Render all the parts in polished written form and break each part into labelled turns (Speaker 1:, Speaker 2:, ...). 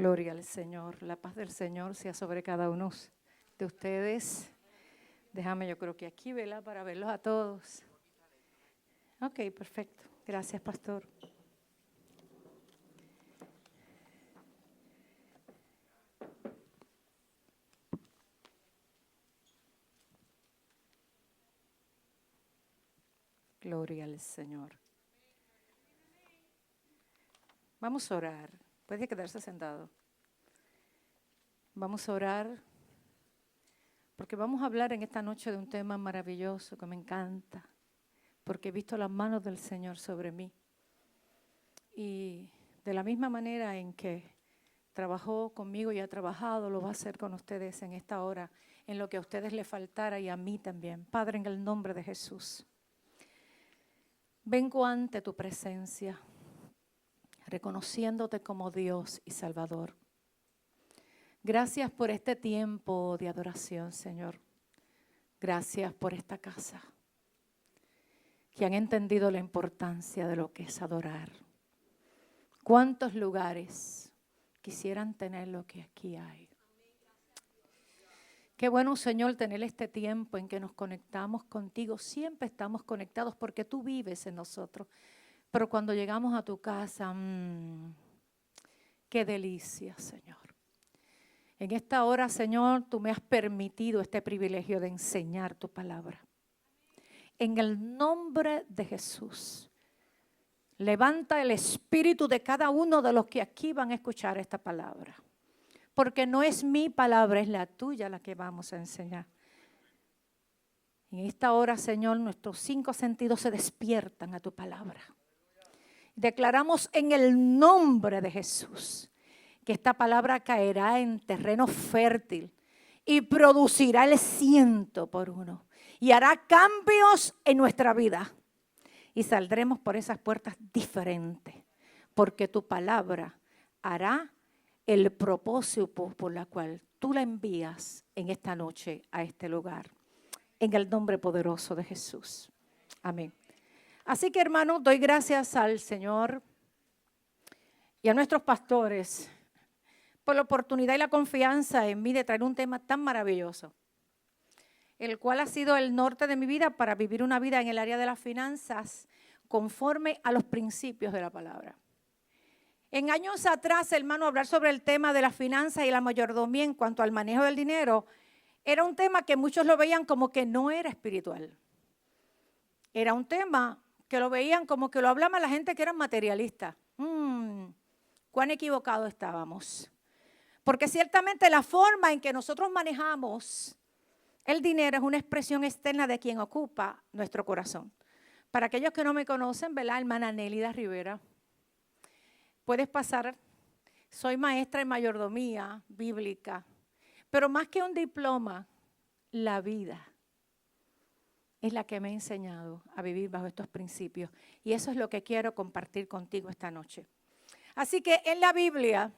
Speaker 1: Gloria al Señor. La paz del Señor sea sobre cada uno de ustedes. Déjame, yo creo que aquí, ¿verdad? Para verlos a todos. Ok, perfecto. Gracias, pastor. Gloria al Señor. Vamos a orar. Puede quedarse sentado. Vamos a orar porque vamos a hablar en esta noche de un tema maravilloso que me encanta, porque he visto las manos del Señor sobre mí. Y de la misma manera en que trabajó conmigo y ha trabajado, lo va a hacer con ustedes en esta hora, en lo que a ustedes les faltara y a mí también. Padre, en el nombre de Jesús, vengo ante tu presencia, reconociéndote como Dios y Salvador. Gracias por este tiempo de adoración, Señor. Gracias por esta casa, que han entendido la importancia de lo que es adorar. ¿Cuántos lugares quisieran tener lo que aquí hay? Qué bueno, Señor, tener este tiempo en que nos conectamos contigo. Siempre estamos conectados porque tú vives en nosotros. Pero cuando llegamos a tu casa, qué delicia, Señor. En esta hora, Señor, tú me has permitido este privilegio de enseñar tu palabra. En el nombre de Jesús, levanta el espíritu de cada uno de los que aquí van a escuchar esta palabra. Porque no es mi palabra, es la tuya la que vamos a enseñar. En esta hora, Señor, nuestros 5 sentidos se despiertan a tu palabra. Declaramos en el nombre de Jesús que esta palabra caerá en terreno fértil y producirá el 100 por 1 y hará cambios en nuestra vida y saldremos por esas puertas diferentes porque tu palabra hará el propósito por la cual tú la envías en esta noche a este lugar, en el nombre poderoso de Jesús. Amén. Así que, hermanos, doy gracias al Señor y a nuestros pastores por la oportunidad y la confianza en mí de traer un tema tan maravilloso, el cual ha sido el norte de mi vida para vivir una vida en el área de las finanzas conforme a los principios de la palabra. En años atrás, hermano, hablar sobre el tema de las finanzas y la mayordomía en cuanto al manejo del dinero era un tema que muchos lo veían como que no era espiritual. Era un tema que lo veían como que lo hablaba la gente que eran materialistas. Cuán equivocados estábamos. Porque ciertamente la forma en que nosotros manejamos el dinero es una expresión externa de quien ocupa nuestro corazón. Para aquellos que no me conocen, ¿verdad? Hermana Nélida Rivera. Puedes pasar, soy maestra en mayordomía bíblica, pero más que un diploma, la vida es la que me ha enseñado a vivir bajo estos principios. Y eso es lo que quiero compartir contigo esta noche. Así que en la Biblia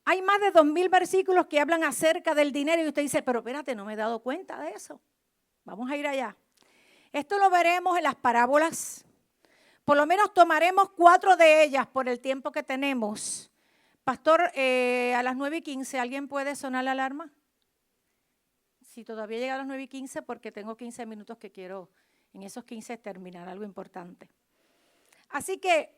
Speaker 1: hay más de 2000 versículos que hablan acerca del dinero y usted dice, pero espérate, no me he dado cuenta de eso. Vamos a ir allá. Esto lo veremos en las parábolas. Por lo menos tomaremos 4 de ellas por el tiempo que tenemos. Pastor, a las 9:15, ¿alguien puede sonar la alarma? Si todavía llega a las 9:15, porque tengo 15 minutos que quiero en esos 15 terminar algo importante. Así que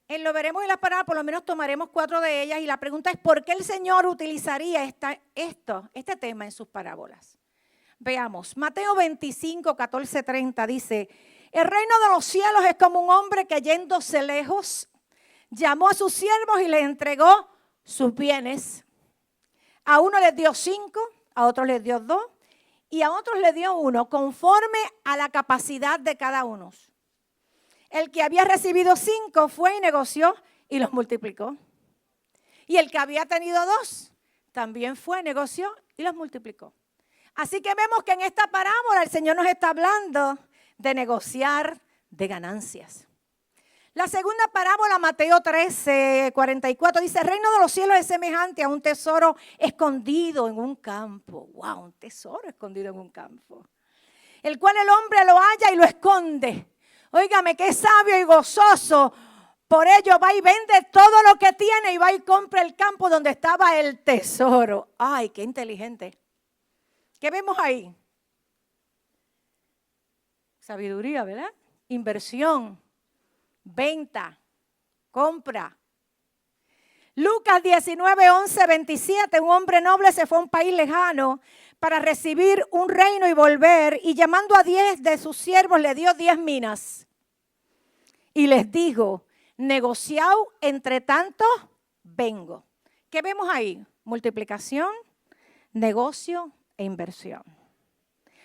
Speaker 1: lo veremos en las parábolas, por lo menos tomaremos 4 de ellas. Y la pregunta es, ¿por qué el Señor utilizaría este tema en sus parábolas? Veamos, Mateo 25, 14, 30 dice, el reino de los cielos es como un hombre que yéndose lejos, llamó a sus siervos y les entregó sus bienes. A uno les dio 5, a otros les dio 2 y a otros les dio 1, conforme a la capacidad de cada uno. El que había recibido 5 fue y negoció y los multiplicó. Y el que había tenido 2 también fue, negoció y los multiplicó. Así que vemos que en esta parábola el Señor nos está hablando de negociar de ganancias. La segunda parábola, Mateo 13, 44, dice, el reino de los cielos es semejante a un tesoro escondido en un campo. ¡Wow! Un tesoro escondido en un campo. El cual el hombre lo halla y lo esconde. Óigame, qué sabio y gozoso Por ello va y vende todo lo que tiene y va y compra el campo donde estaba el tesoro. Ay, qué inteligente. ¿Qué vemos ahí? Sabiduría, ¿verdad? Inversión, venta, compra. Lucas 19, 11, 27. Un hombre noble se fue a un país lejano para recibir un reino y volver. Y llamando a 10 de sus siervos le dio 10 minas. Y les dijo, negociado, entre tanto, vengo. ¿Qué vemos ahí? Multiplicación, negocio e inversión.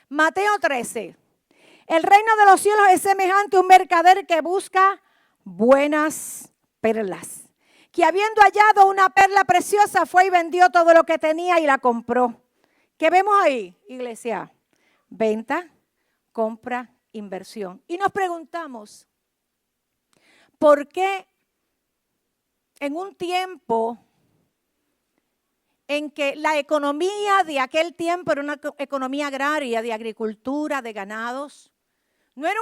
Speaker 1: Mateo 13. El reino de los cielos es semejante a un mercader que busca buenas perlas. Que habiendo hallado una perla preciosa, fue y vendió todo lo que tenía y la compró. ¿Qué vemos ahí, iglesia? Venta, compra, inversión. Y nos preguntamos, ¿por qué en un tiempo en que la economía de aquel tiempo era una economía agraria, de agricultura, de ganados, no era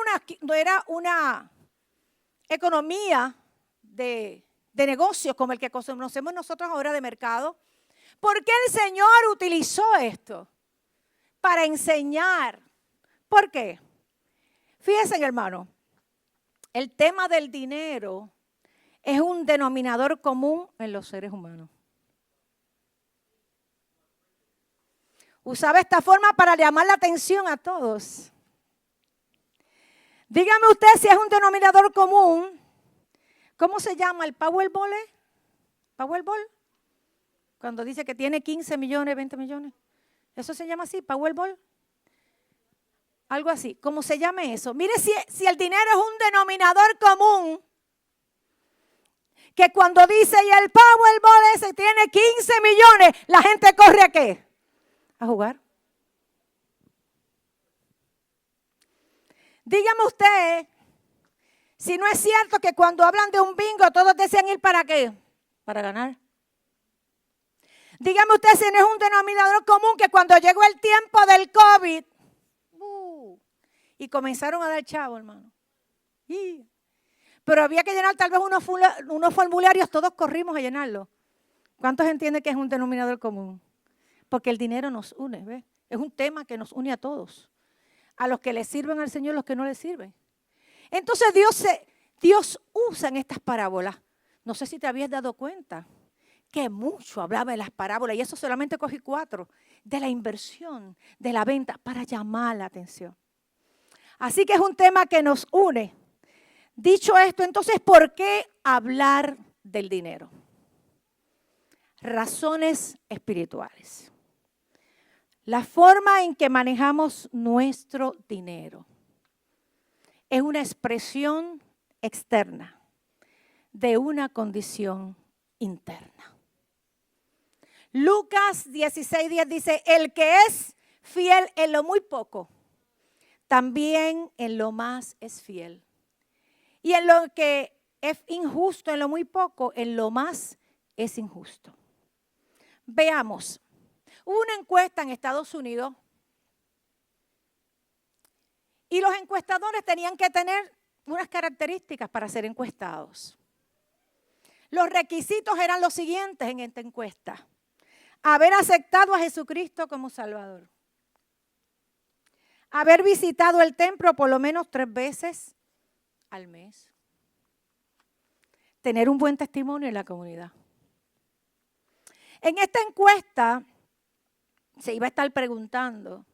Speaker 1: una economía de negocios como el que conocemos nosotros ahora de mercado? ¿Por qué el Señor utilizó esto? Para enseñar. ¿Por qué? Fíjense, hermano, el tema del dinero es un denominador común en los seres humanos. Usaba esta forma para llamar la atención a todos. Dígame usted si es un denominador común. ¿Cómo se llama el Powerball? ¿Powerball? Cuando dice que tiene 15 millones, 20 millones. ¿Eso se llama así, Powerball? Algo así. ¿Cómo se llame eso? Mire si el dinero es un denominador común. Que cuando dice y el Powerball ese tiene 15 millones, la gente corre ¿a qué? A jugar. Dígame usted si no es cierto que cuando hablan de un bingo todos desean ir ¿para qué? Para ganar. Dígame usted si no es un denominador común que cuando llegó el tiempo del COVID y comenzaron a dar chavo, hermano. Pero había que llenar tal vez unos formularios, todos corrimos a llenarlo. ¿Cuántos entienden que es un denominador común? Porque el dinero nos une, ¿ves? Es un tema que nos une a todos. A los que le sirven al Señor, los que no le sirven. Entonces Dios usa en estas parábolas. No sé si te habías dado cuenta que mucho hablaba de las parábolas, y eso solamente cogí 4, de la inversión, de la venta, para llamar la atención. Así que es un tema que nos une. Dicho esto, entonces, ¿por qué hablar del dinero? Razones espirituales. La forma en que manejamos nuestro dinero es una expresión externa de una condición interna. Lucas 16:10 dice, el que es fiel en lo muy poco, también en lo más es fiel. Y en lo que es injusto en lo muy poco, en lo más es injusto. Veamos, hubo una encuesta en Estados Unidos y los encuestadores tenían que tener unas características para ser encuestados. Los requisitos eran los siguientes en esta encuesta. Haber aceptado a Jesucristo como Salvador. Haber visitado el templo por lo menos 3 veces al mes. Tener un buen testimonio en la comunidad. En esta encuesta se iba a estar preguntando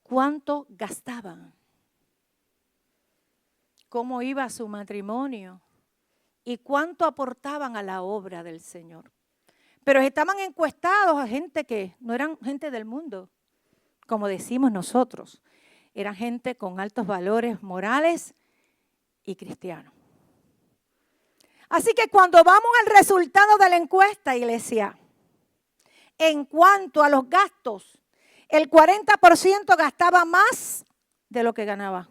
Speaker 1: cuánto gastaban, cómo iba su matrimonio y cuánto aportaban a la obra del Señor. Pero estaban encuestados a gente que no eran gente del mundo, como decimos nosotros. Eran gente con altos valores morales y cristianos. Así que cuando vamos al resultado de la encuesta, iglesia, en cuanto a los gastos, el 40% gastaba más de lo que ganaba.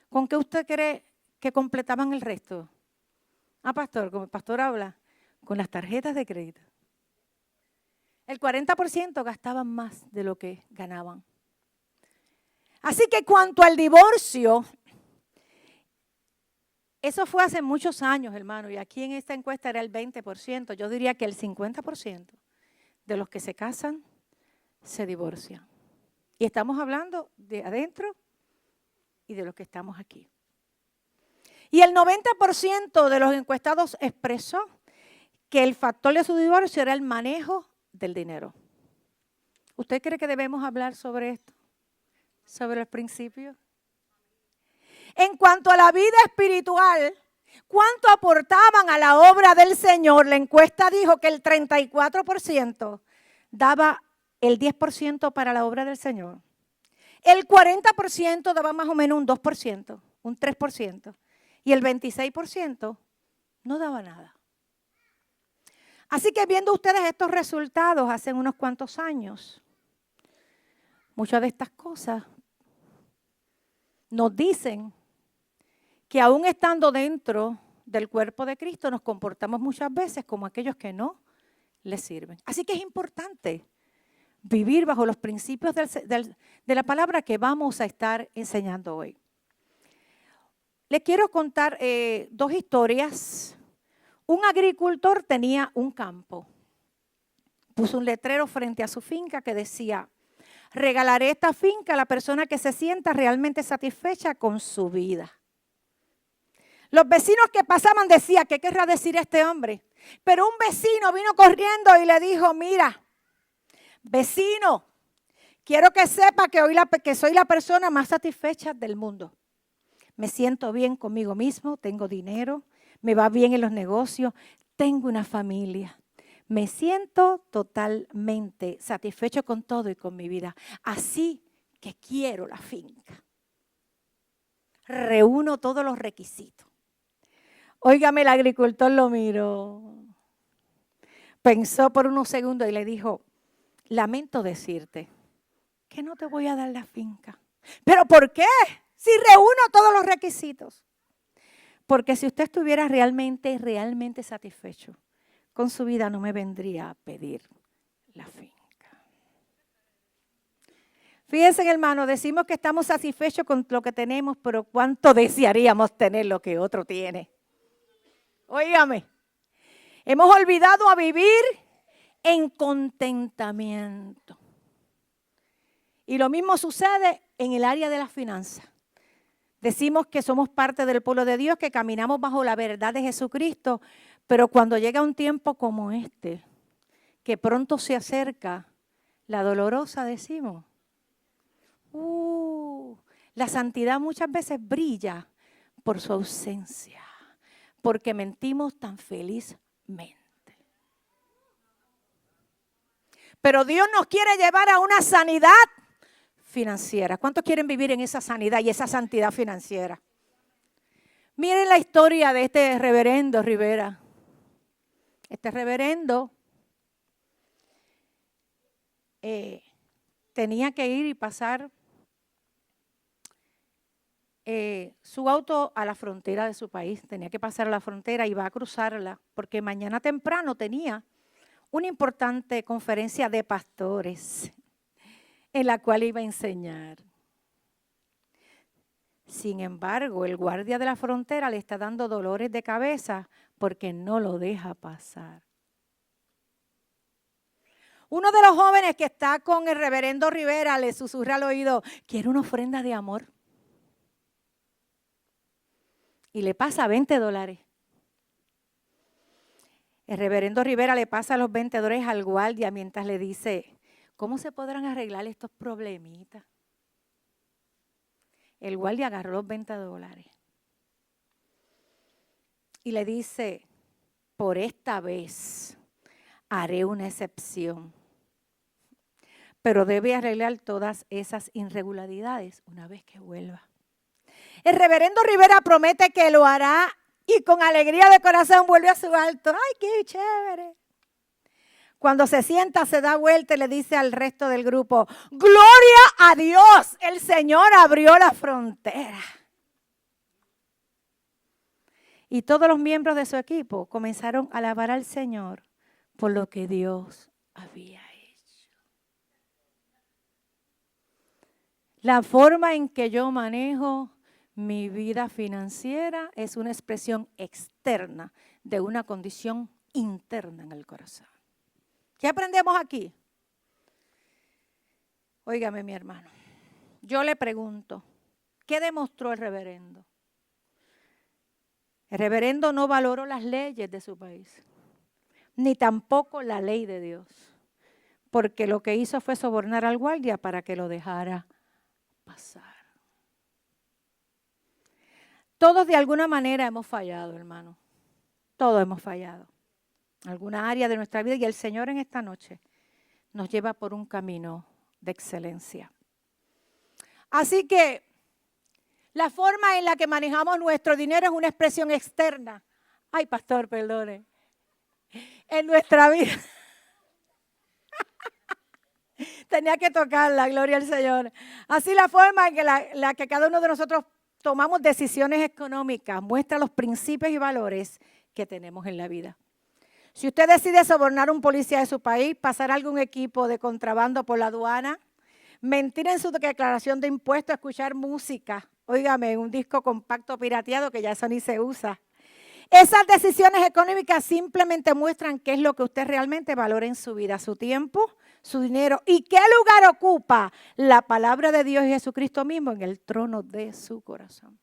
Speaker 1: ¿Con qué usted cree que completaban el resto? Pastor, como el pastor habla, con las tarjetas de crédito. El 40% gastaban más de lo que ganaban. Así que cuanto al divorcio, Eso fue hace muchos años, hermano, y aquí en esta encuesta era el 20%. Yo diría que el 50% de los que se casan se divorcian. Y estamos hablando de adentro y de los que estamos aquí. Y el 90% de los encuestados expresó que el factor de su divorcio era el manejo del dinero. ¿Usted cree que debemos hablar sobre esto? ¿Sobre los principios? En cuanto a la vida espiritual, ¿cuánto aportaban a la obra del Señor? La encuesta dijo que el 34% daba el 10% para la obra del Señor. El 40% daba más o menos un 2%, un 3%. Y el 26% no daba nada. Así que viendo ustedes estos resultados hace unos cuantos años, muchas de estas cosas nos dicen que aún estando dentro del cuerpo de Cristo nos comportamos muchas veces como aquellos que no le sirven. Así que es importante vivir bajo los principios de la palabra que vamos a estar enseñando hoy. Les quiero contar 2 historias. Un agricultor tenía un campo. Puso un letrero frente a su finca que decía: regalaré esta finca a la persona que se sienta realmente satisfecha con su vida. Los vecinos que pasaban decían: ¿qué querrá decir este hombre? Pero un vecino vino corriendo y le dijo: mira, vecino, quiero que sepa que soy la persona más satisfecha del mundo. Me siento bien conmigo mismo, tengo dinero, me va bien en los negocios, tengo una familia. Me siento totalmente satisfecho con todo y con mi vida. Así que quiero la finca. Reúno todos los requisitos. Óigame, el agricultor lo miró. Pensó por unos segundos y le dijo: lamento decirte que no te voy a dar la finca. ¿Pero por qué? Si reúno todos los requisitos. Porque si usted estuviera realmente satisfecho con su vida, no me vendría a pedir la finca. Fíjense, hermano, decimos que estamos satisfechos con lo que tenemos, pero ¿cuánto desearíamos tener lo que otro tiene? Óigame, hemos olvidado a vivir en contentamiento. Y lo mismo sucede en el área de las finanzas. Decimos que somos parte del pueblo de Dios, que caminamos bajo la verdad de Jesucristo, pero cuando llega un tiempo como este, que pronto se acerca, la dolorosa decimos, la santidad muchas veces brilla por su ausencia, porque mentimos tan felizmente. Pero Dios nos quiere llevar a una sanidad financiera. ¿Cuántos quieren vivir en esa sanidad y esa santidad financiera? Miren la historia de este reverendo Rivera. Este reverendo tenía que ir y pasar su auto a la frontera de su país. Tenía que pasar a la frontera y va a cruzarla porque mañana temprano tenía una importante conferencia de pastores en la cual iba a enseñar. Sin embargo, el guardia de la frontera le está dando dolores de cabeza porque no lo deja pasar. Uno de los jóvenes que está con el reverendo Rivera le susurra al oído: ¿quiere una ofrenda de amor? Y le pasa $20. El reverendo Rivera le pasa los $20 al guardia mientras le dice: ¿cómo se podrán arreglar estos problemitas? El guardia agarró los $20 y le dice: por esta vez haré una excepción, pero debe arreglar todas esas irregularidades una vez que vuelva. El reverendo Rivera promete que lo hará y con alegría de corazón vuelve a su alto. ¡Ay, qué chévere! Cuando se sienta, se da vuelta y le dice al resto del grupo: ¡gloria a Dios! El Señor abrió la frontera. Y todos los miembros de su equipo comenzaron a alabar al Señor por lo que Dios había hecho. La forma en que yo manejo Mi vida financiera es una expresión externa de una condición interna en el corazón. ¿Qué aprendemos aquí? Óigame, mi hermano, yo le pregunto, ¿qué demostró el reverendo? El reverendo no valoró las leyes de su país, ni tampoco la ley de Dios, porque lo que hizo fue sobornar al guardia para que lo dejara pasar. Todos de alguna manera hemos fallado, hermano. Todos hemos fallado. Alguna área de nuestra vida, y el Señor en esta noche nos lleva por un camino de excelencia. Así que la forma en la que manejamos nuestro dinero es una expresión externa. Ay, pastor, perdone. En nuestra vida. Tenía que tocarla, gloria al Señor. Así la forma en que la que cada uno de nosotros tomamos decisiones económicas muestra los principios y valores que tenemos en la vida. Si usted decide sobornar a un policía de su país, pasar algún equipo de contrabando por la aduana, mentir en su declaración de impuestos, escuchar música, óigame, un disco compacto pirateado que ya eso ni se usa. Esas decisiones económicas simplemente muestran qué es lo que usted realmente valora en su vida, su tiempo, su dinero y qué lugar ocupa la palabra de Dios y Jesucristo mismo en el trono de su corazón.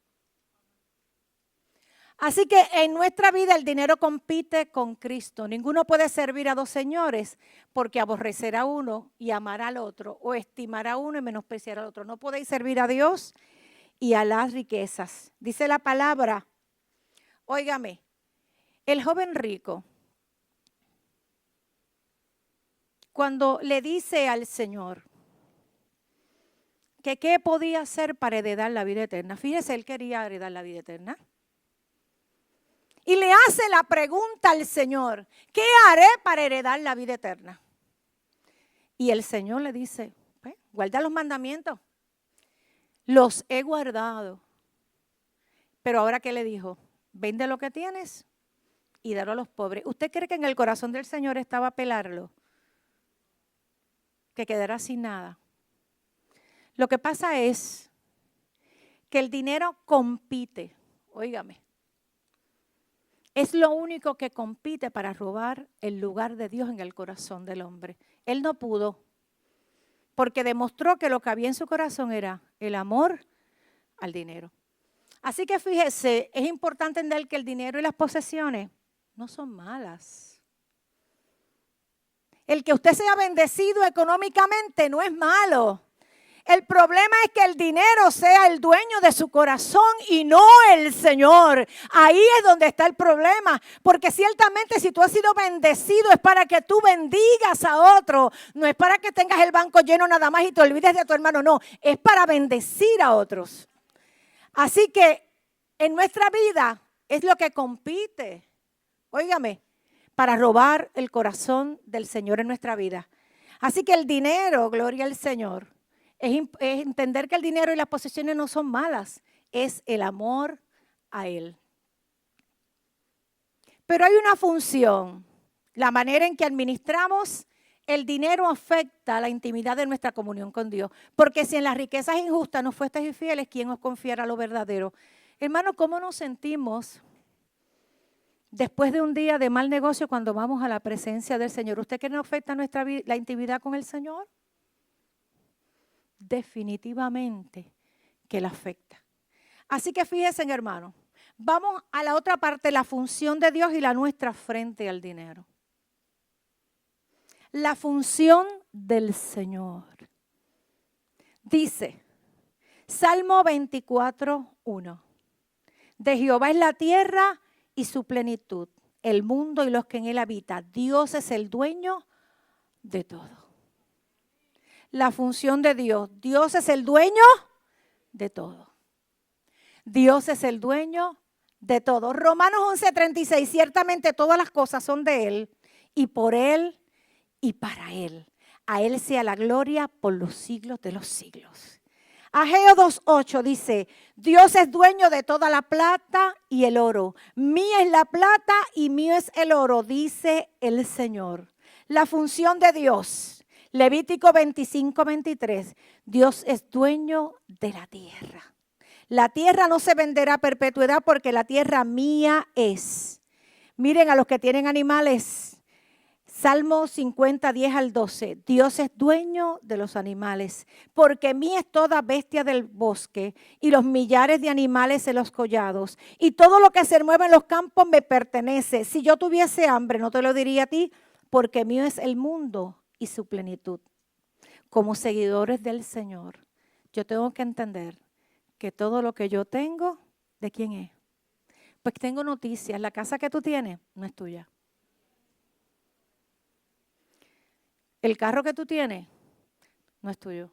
Speaker 1: Así que en nuestra vida el dinero compite con Cristo. Ninguno puede servir a dos señores porque aborrecerá a uno y amará al otro, o estimará a uno y menospreciará al otro. No podéis servir a Dios y a las riquezas. Dice la palabra, óigame, el joven rico, cuando le dice al Señor que qué podía hacer para heredar la vida eterna, fíjese, él quería heredar la vida eterna. Y le hace la pregunta al Señor, ¿qué haré para heredar la vida eterna? Y el Señor le dice, guarda los mandamientos. Los he guardado. Pero ahora, ¿qué le dijo? Vende lo que tienes y dalo a los pobres. ¿Usted cree que en el corazón del Señor estaba pelarlo? Que quedara sin nada. Lo que pasa es que el dinero compite, óigame. Es lo único que compite para robar el lugar de Dios en el corazón del hombre. Él no pudo, porque demostró que lo que había en su corazón era el amor al dinero. Así que fíjese, es importante entender que el dinero y las posesiones no son malas. El que usted sea bendecido económicamente no es malo. El problema es que el dinero sea el dueño de su corazón y no el Señor. Ahí es donde está el problema. Porque ciertamente si tú has sido bendecido es para que tú bendigas a otro. No es para que tengas el banco lleno nada más y te olvides de tu hermano. No, es para bendecir a otros. Así que en nuestra vida es lo que compite. Óigame, para robar el corazón del Señor en nuestra vida. Así que el dinero, gloria al Señor, es entender que el dinero y las posesiones no son malas, es el amor a Él. Pero hay una función, la manera en que administramos el dinero afecta la intimidad de nuestra comunión con Dios. Porque si en las riquezas injustas no fuesteis infieles, ¿quién os confiará lo verdadero? Hermano, ¿cómo nos sentimos después de un día de mal negocio cuando vamos a la presencia del Señor? ¿Usted cree que no afecta la intimidad con el Señor? Definitivamente que la afecta. Así que fíjense, hermano, vamos a la otra parte, la función de Dios y la nuestra frente al dinero. La función del Señor. Dice, Salmo 24:1. De Jehová es la tierra y su plenitud, el mundo y los que en él habitan. Dios es el dueño de todo. La función de Dios. Dios es el dueño de todo. Dios es el dueño de todo. Romanos 11:36. Ciertamente todas las cosas son de Él y por Él y para Él. A Él sea la gloria por los siglos de los siglos. Ageo 2:8 dice, Dios es dueño de toda la plata y el oro. Mía es la plata y mío es el oro, dice el Señor. La función de Dios. Levítico 25:23. Dios es dueño de la tierra. La tierra no se venderá a perpetuidad porque la tierra mía es. Miren a los que tienen animales. Salmo 50, 10 al 12. Dios es dueño de los animales, porque mía es toda bestia del bosque y los millares de animales en los collados. Y todo lo que se mueve en los campos me pertenece. Si yo tuviese hambre, no te lo diría a ti, porque mío es el mundo y su plenitud. Como seguidores del Señor, yo tengo que entender que todo lo que yo tengo, ¿de quién es? Pues tengo noticias. La casa que tú tienes no es tuya. El carro que tú tienes no es tuyo.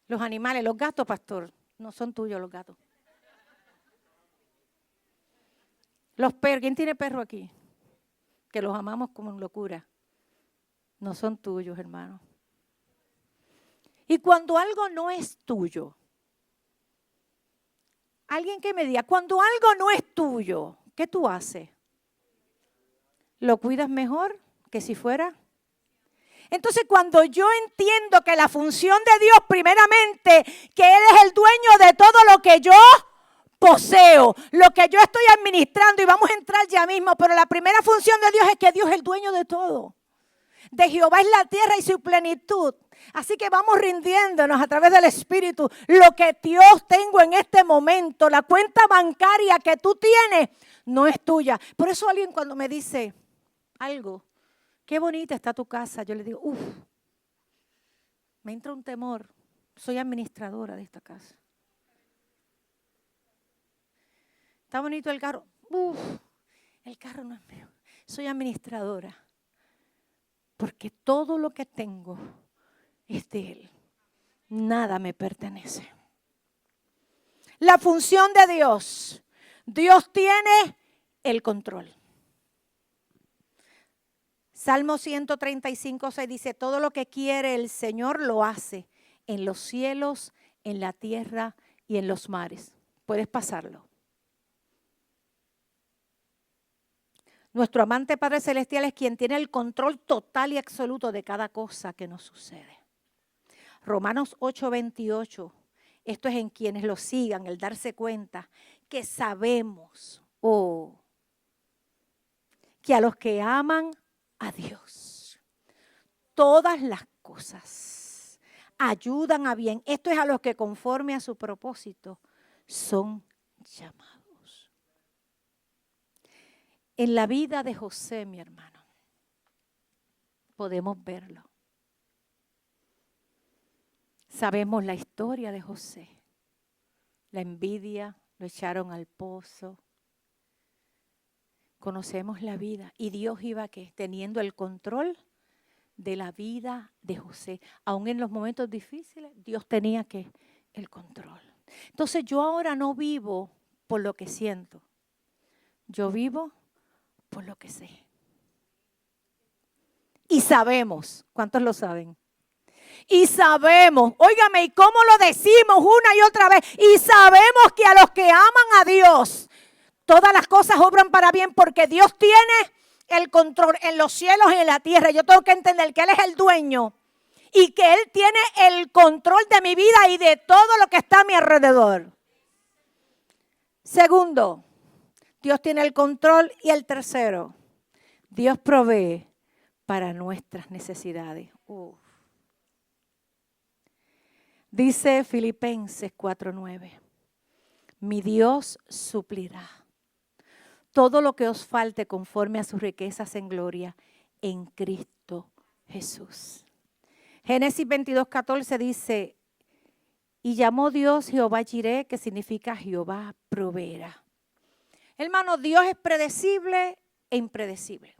Speaker 1: Los animales, los gatos, pastor, no son tuyos los gatos. Los perros, ¿quién tiene perro aquí? Que los amamos como en locura. No son tuyos, hermano. Y cuando algo no es tuyo, alguien que me diga, cuando algo no es tuyo, ¿qué tú haces? ¿Lo cuidas mejor que si fuera? Entonces, cuando yo entiendo que la función de Dios, primeramente, que Él es el dueño de todo lo que yo poseo, lo que yo estoy administrando, y vamos a entrar ya mismo, pero la primera función de Dios es que Dios es el dueño de todo. De Jehová es la tierra y su plenitud. Así que vamos rindiéndonos a través del Espíritu. Lo que Dios tengo en este momento, la cuenta bancaria que tú tienes, no es tuya. Por eso alguien cuando me dice algo, qué bonita está tu casa, yo le digo, me entra un temor. Soy administradora de esta casa. Está bonito el carro. El carro no es mío. Soy administradora. Porque todo lo que tengo es de Él. Nada me pertenece. La función de Dios. Dios tiene el control. Salmo 135, 6 dice, todo lo que quiere el Señor lo hace en los cielos, en la tierra y en los mares. Puedes pasarlo. Nuestro amante Padre Celestial es quien tiene el control total y absoluto de cada cosa que nos sucede. Romanos 8:28. Esto es en quienes lo sigan, el darse cuenta que sabemos, que a los que aman a Dios, todas las cosas ayudan a bien. Esto es a los que conforme a su propósito son llamados. En la vida de José, mi hermano, podemos verlo. Sabemos la historia de José. La envidia, lo echaron al pozo. Conocemos la vida. Y Dios iba ¿qué? Teniendo el control de la vida de José. Aún en los momentos difíciles, Dios tenía ¿qué? El control. Entonces yo ahora no vivo por lo que siento. Yo vivo por lo que sé. Y sabemos, ¿cuántos lo saben? Y sabemos, óigame, ¿y cómo lo decimos una y otra vez? Y sabemos que a los que aman a Dios, todas las cosas obran para bien porque Dios tiene el control en los cielos y en la tierra. Yo tengo que entender que Él es el dueño y que Él tiene el control de mi vida y de todo lo que está a mi alrededor. Segundo, Dios tiene el control. Y el tercero, Dios provee para nuestras necesidades. Dice Filipenses 4:9, mi Dios suplirá todo lo que os falte conforme a sus riquezas en gloria en Cristo Jesús. Génesis 22:14 dice, y llamó Dios Jehová Jireh, que significa Jehová proveerá. Hermano, Dios es predecible e impredecible.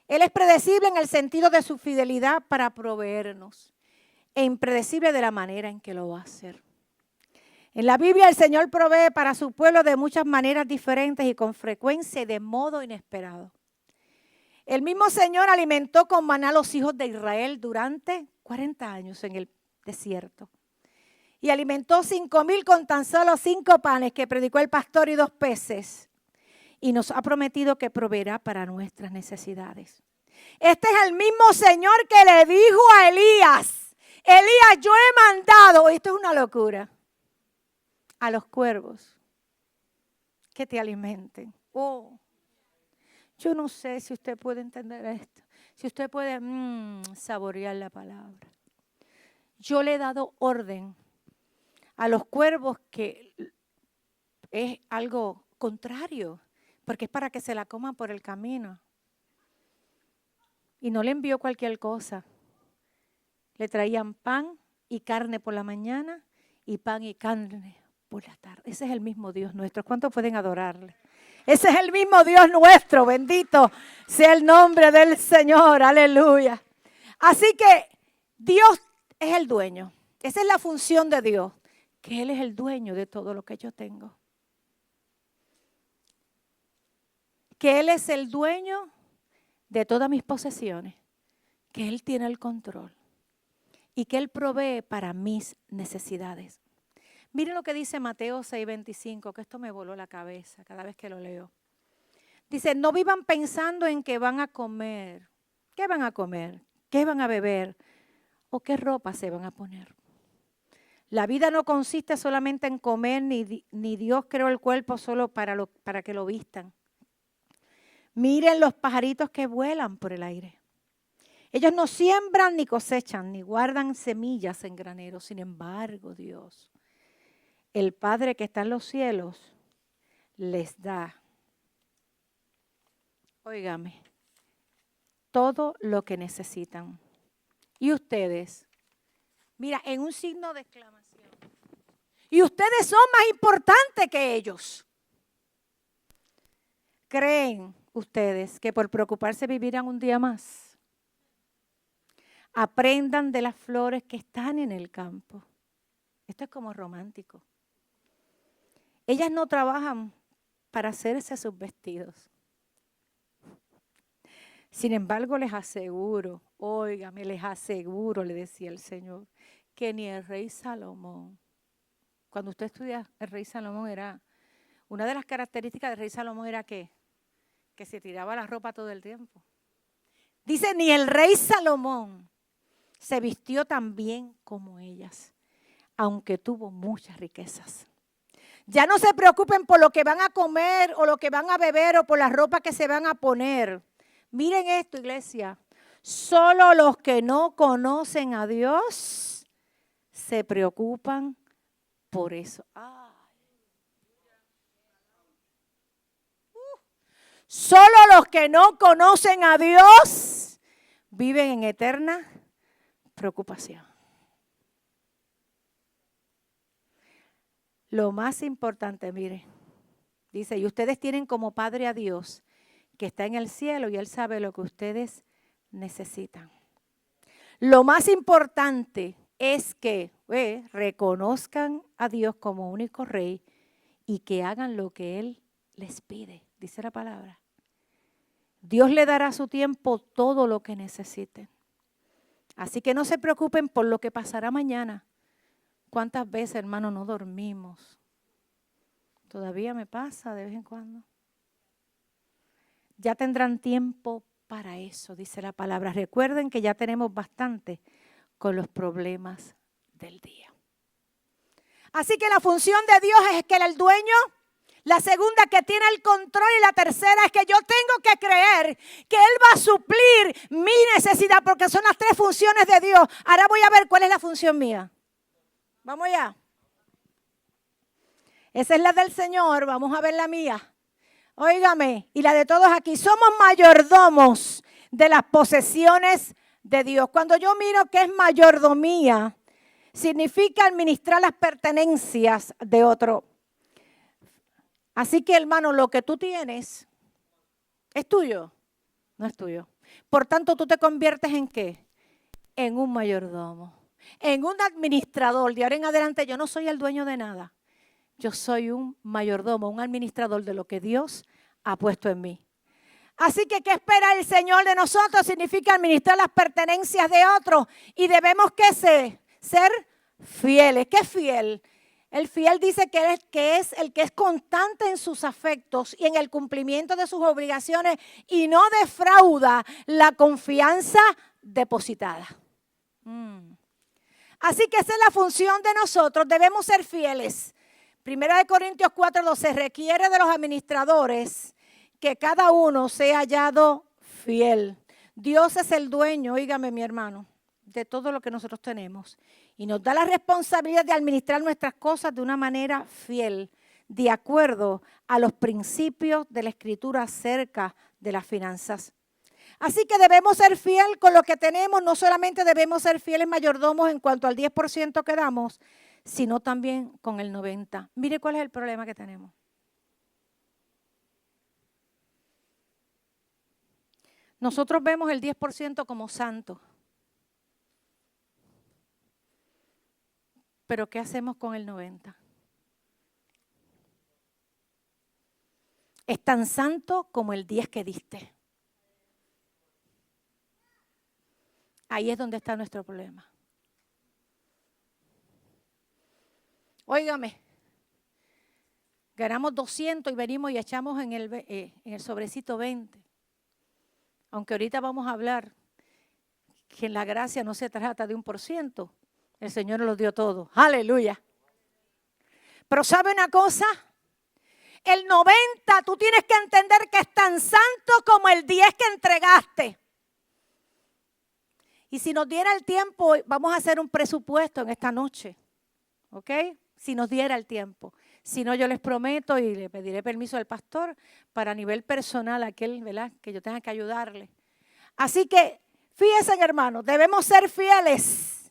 Speaker 1: Él es predecible en el sentido de su fidelidad para proveernos e impredecible de la manera en que lo va a hacer. En la Biblia el Señor provee para su pueblo de muchas maneras diferentes y con frecuencia y de modo inesperado. El mismo Señor alimentó con maná a los hijos de Israel durante 40 años en el desierto. Y alimentó 5,000 con tan solo 5 panes que predicó el pastor y 2 peces. Y nos ha prometido que proveerá para nuestras necesidades. Este es el mismo Señor que le dijo a Elías, Elías, yo he mandado, esto es una locura, a los cuervos que te alimenten. Oh, yo no sé si usted puede entender esto, si usted puede saborear la palabra. Yo le he dado orden a los cuervos que es algo contrario, porque es para que se la coman por el camino. Y no le envió cualquier cosa. Le traían pan y carne por la mañana y pan y carne por la tarde. Ese es el mismo Dios nuestro. ¿Cuántos pueden adorarle? Ese es el mismo Dios nuestro. Bendito sea el nombre del Señor. Aleluya. Así que Dios es el dueño. Esa es la función de Dios. Que Él es el dueño de todo lo que yo tengo. Que Él es el dueño de todas mis posesiones. Que Él tiene el control. Y que Él provee para mis necesidades. Miren lo que dice Mateo 6:25, que esto me voló la cabeza cada vez que lo leo. Dice, no vivan pensando en qué van a comer. ¿Qué van a comer? ¿Qué van a beber? ¿O qué ropa se van a poner? La vida no consiste solamente en comer, ni Dios creó el cuerpo solo para que lo vistan. Miren los pajaritos que vuelan por el aire. Ellos no siembran ni cosechan, ni guardan semillas en graneros. Sin embargo, Dios, el Padre que está en los cielos, les da, óigame, todo lo que necesitan. Y ustedes, mira, en un signo de exclamación. Y ustedes son más importantes que ellos. ¿Creen ustedes que por preocuparse vivirán un día más? Aprendan de las flores que están en el campo. Esto es como romántico. Ellas no trabajan para hacerse sus vestidos. Sin embargo, les aseguro, óigame, les aseguro, le decía el Señor, que ni el rey Salomón, cuando usted estudia el rey Salomón, era una de las características del rey Salomón era que se tiraba la ropa todo el tiempo. Dice, ni el rey Salomón se vistió tan bien como ellas, aunque tuvo muchas riquezas. Ya no se preocupen por lo que van a comer o lo que van a beber o por la ropa que se van a poner. Miren esto, iglesia. Solo los que no conocen a Dios se preocupan por eso. Solo los que no conocen a Dios viven en eterna preocupación. Lo más importante, mire, dice, y ustedes tienen como Padre a Dios que está en el cielo y Él sabe lo que ustedes necesitan. Lo más importante es que reconozcan a Dios como único Rey y que hagan lo que Él les pide, dice la palabra. Dios le dará a su tiempo todo lo que necesiten. Así que no se preocupen por lo que pasará mañana. ¿Cuántas veces, hermano, no dormimos? Todavía me pasa de vez en cuando. Ya tendrán tiempo para eso, dice la palabra. Recuerden que ya tenemos bastante con los problemas del día. Así que la función de Dios es que Él es el dueño. La segunda, que tiene el control, y la tercera es que yo tengo que creer que Él va a suplir mi necesidad, porque son las tres funciones de Dios. Ahora voy a ver cuál es la función mía. Vamos allá. Esa es la del Señor, vamos a ver la mía. Óigame, y la de todos aquí. Somos mayordomos de las posesiones de Dios. Cuando yo miro qué es mayordomía, significa administrar las pertenencias de otro. Así que, hermano, lo que tú tienes es tuyo, no es tuyo. Por tanto, tú te conviertes ¿en qué? En un mayordomo, en un administrador. De ahora en adelante yo no soy el dueño de nada. Yo soy un mayordomo, un administrador de lo que Dios ha puesto en mí. Así que, ¿qué espera el Señor de nosotros? Significa administrar las pertenencias de otros. Y debemos ser fieles. ¿Qué es fiel? El fiel dice que es el que es constante en sus afectos y en el cumplimiento de sus obligaciones y no defrauda la confianza depositada. Así que esa es la función de nosotros. Debemos ser fieles. Primera de Corintios 4:12, requiere de los administradores que cada uno sea hallado fiel. Dios es el dueño, óigame mi hermano, de todo lo que nosotros tenemos. Y nos da la responsabilidad de administrar nuestras cosas de una manera fiel, de acuerdo a los principios de la Escritura acerca de las finanzas. Así que debemos ser fieles con lo que tenemos, no solamente debemos ser fieles mayordomos en cuanto al 10% que damos, sino también con el 90%. Mire cuál es el problema que tenemos. Nosotros vemos el 10% como santo. Pero ¿qué hacemos con el 90%? Es tan santo como el 10 que diste. Ahí es donde está nuestro problema. Óigame, ganamos 200 y venimos y echamos en el sobrecito 20. Aunque ahorita vamos a hablar que en la gracia no se trata de 1%. El Señor nos lo dio todo. Aleluya. Pero ¿sabe una cosa? El 90 tú tienes que entender que es tan santo como el 10 que entregaste. Y si nos diera el tiempo, vamos a hacer un presupuesto en esta noche. ¿Ok? Si nos diera el tiempo. Si no, yo les prometo y le pediré permiso al pastor para a nivel personal, aquel, ¿verdad?, que yo tenga que ayudarle. Así que, fíjense, hermanos, debemos ser fieles.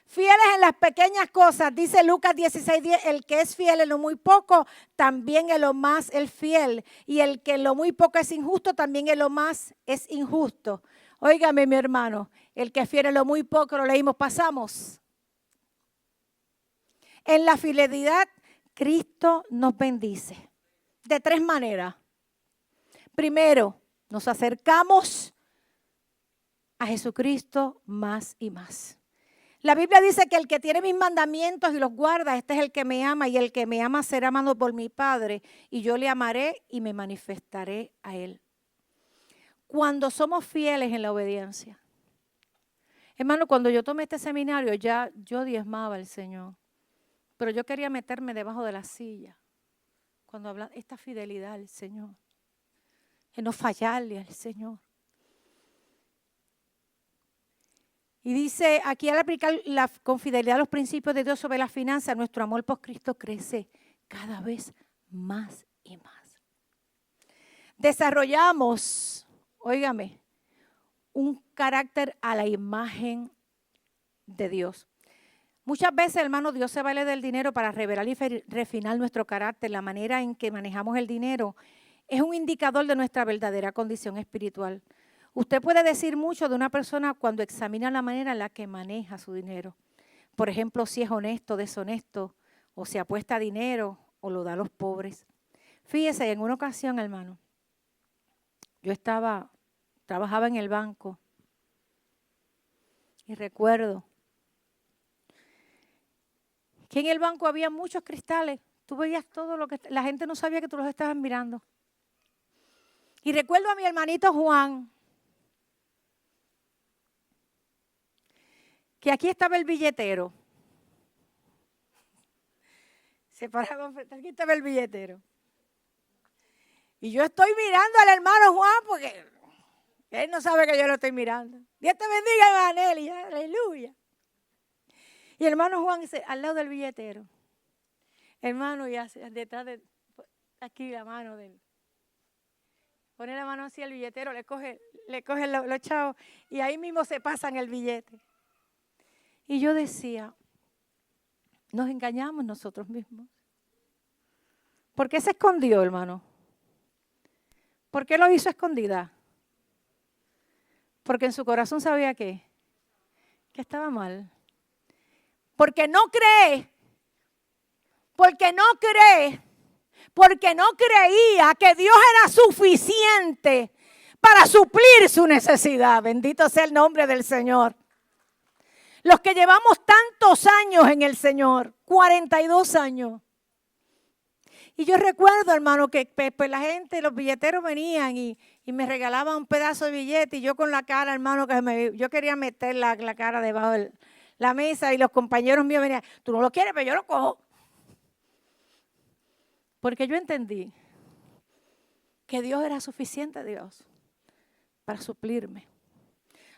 Speaker 1: Fieles en las pequeñas cosas. Dice Lucas 16:10, el que es fiel en lo muy poco, también en lo más es fiel. Y el que en lo muy poco es injusto, también en lo más es injusto. Óigame, mi hermano, el que es fiel en lo muy poco, lo leímos, pasamos. En la fidelidad, Cristo nos bendice de 3 maneras. Primero, nos acercamos a Jesucristo más y más. La Biblia dice que el que tiene mis mandamientos y los guarda, este es el que me ama, y el que me ama será amado por mi Padre, y yo le amaré y me manifestaré a él. Cuando somos fieles en la obediencia. Hermano, cuando yo tomé este seminario, ya yo diezmaba al Señor. Pero yo quería meterme debajo de la silla. Cuando habla esta fidelidad al Señor. En no fallarle al Señor. Y dice, aquí al aplicar con fidelidad los principios de Dios sobre la finanza, nuestro amor por Cristo crece cada vez más y más. Desarrollamos, óigame, un carácter a la imagen de Dios. Muchas veces, hermano, Dios se vale del dinero para revelar y refinar nuestro carácter. La manera en que manejamos el dinero es un indicador de nuestra verdadera condición espiritual. Usted puede decir mucho de una persona cuando examina la manera en la que maneja su dinero. Por ejemplo, si es honesto, deshonesto, o se apuesta dinero o lo da a los pobres. Fíjese, en una ocasión, hermano, yo trabajaba en el banco y recuerdo que en el banco había muchos cristales. Tú veías todo lo que la gente no sabía que tú los estabas mirando. Y recuerdo a mi hermanito Juan, que aquí estaba el billetero. Se paraba, aquí estaba el billetero. Y yo estoy mirando al hermano Juan porque él no sabe que yo lo estoy mirando. Dios te bendiga, Evangelio, aleluya. Y el hermano Juan al lado del billetero. Hermano, ya detrás de aquí la mano de él. Pone la mano así al billetero, le coge los chavos y ahí mismo se pasan el billete. Y yo decía, nos engañamos nosotros mismos. ¿Por qué se escondió, hermano? ¿Por qué lo hizo escondida? Porque en su corazón sabía que estaba mal. Porque no cree, porque no creía que Dios era suficiente para suplir su necesidad. Bendito sea el nombre del Señor. Los que llevamos tantos años en el Señor, 42 años. Y yo recuerdo, hermano, que pues, la gente, los billeteros venían y me regalaban un pedazo de billete y yo con la cara, hermano, yo quería meter la cara debajo de la mesa y los compañeros míos venían, tú no lo quieres, pero yo lo cojo. Porque yo entendí que Dios era suficiente, Dios, para suplirme.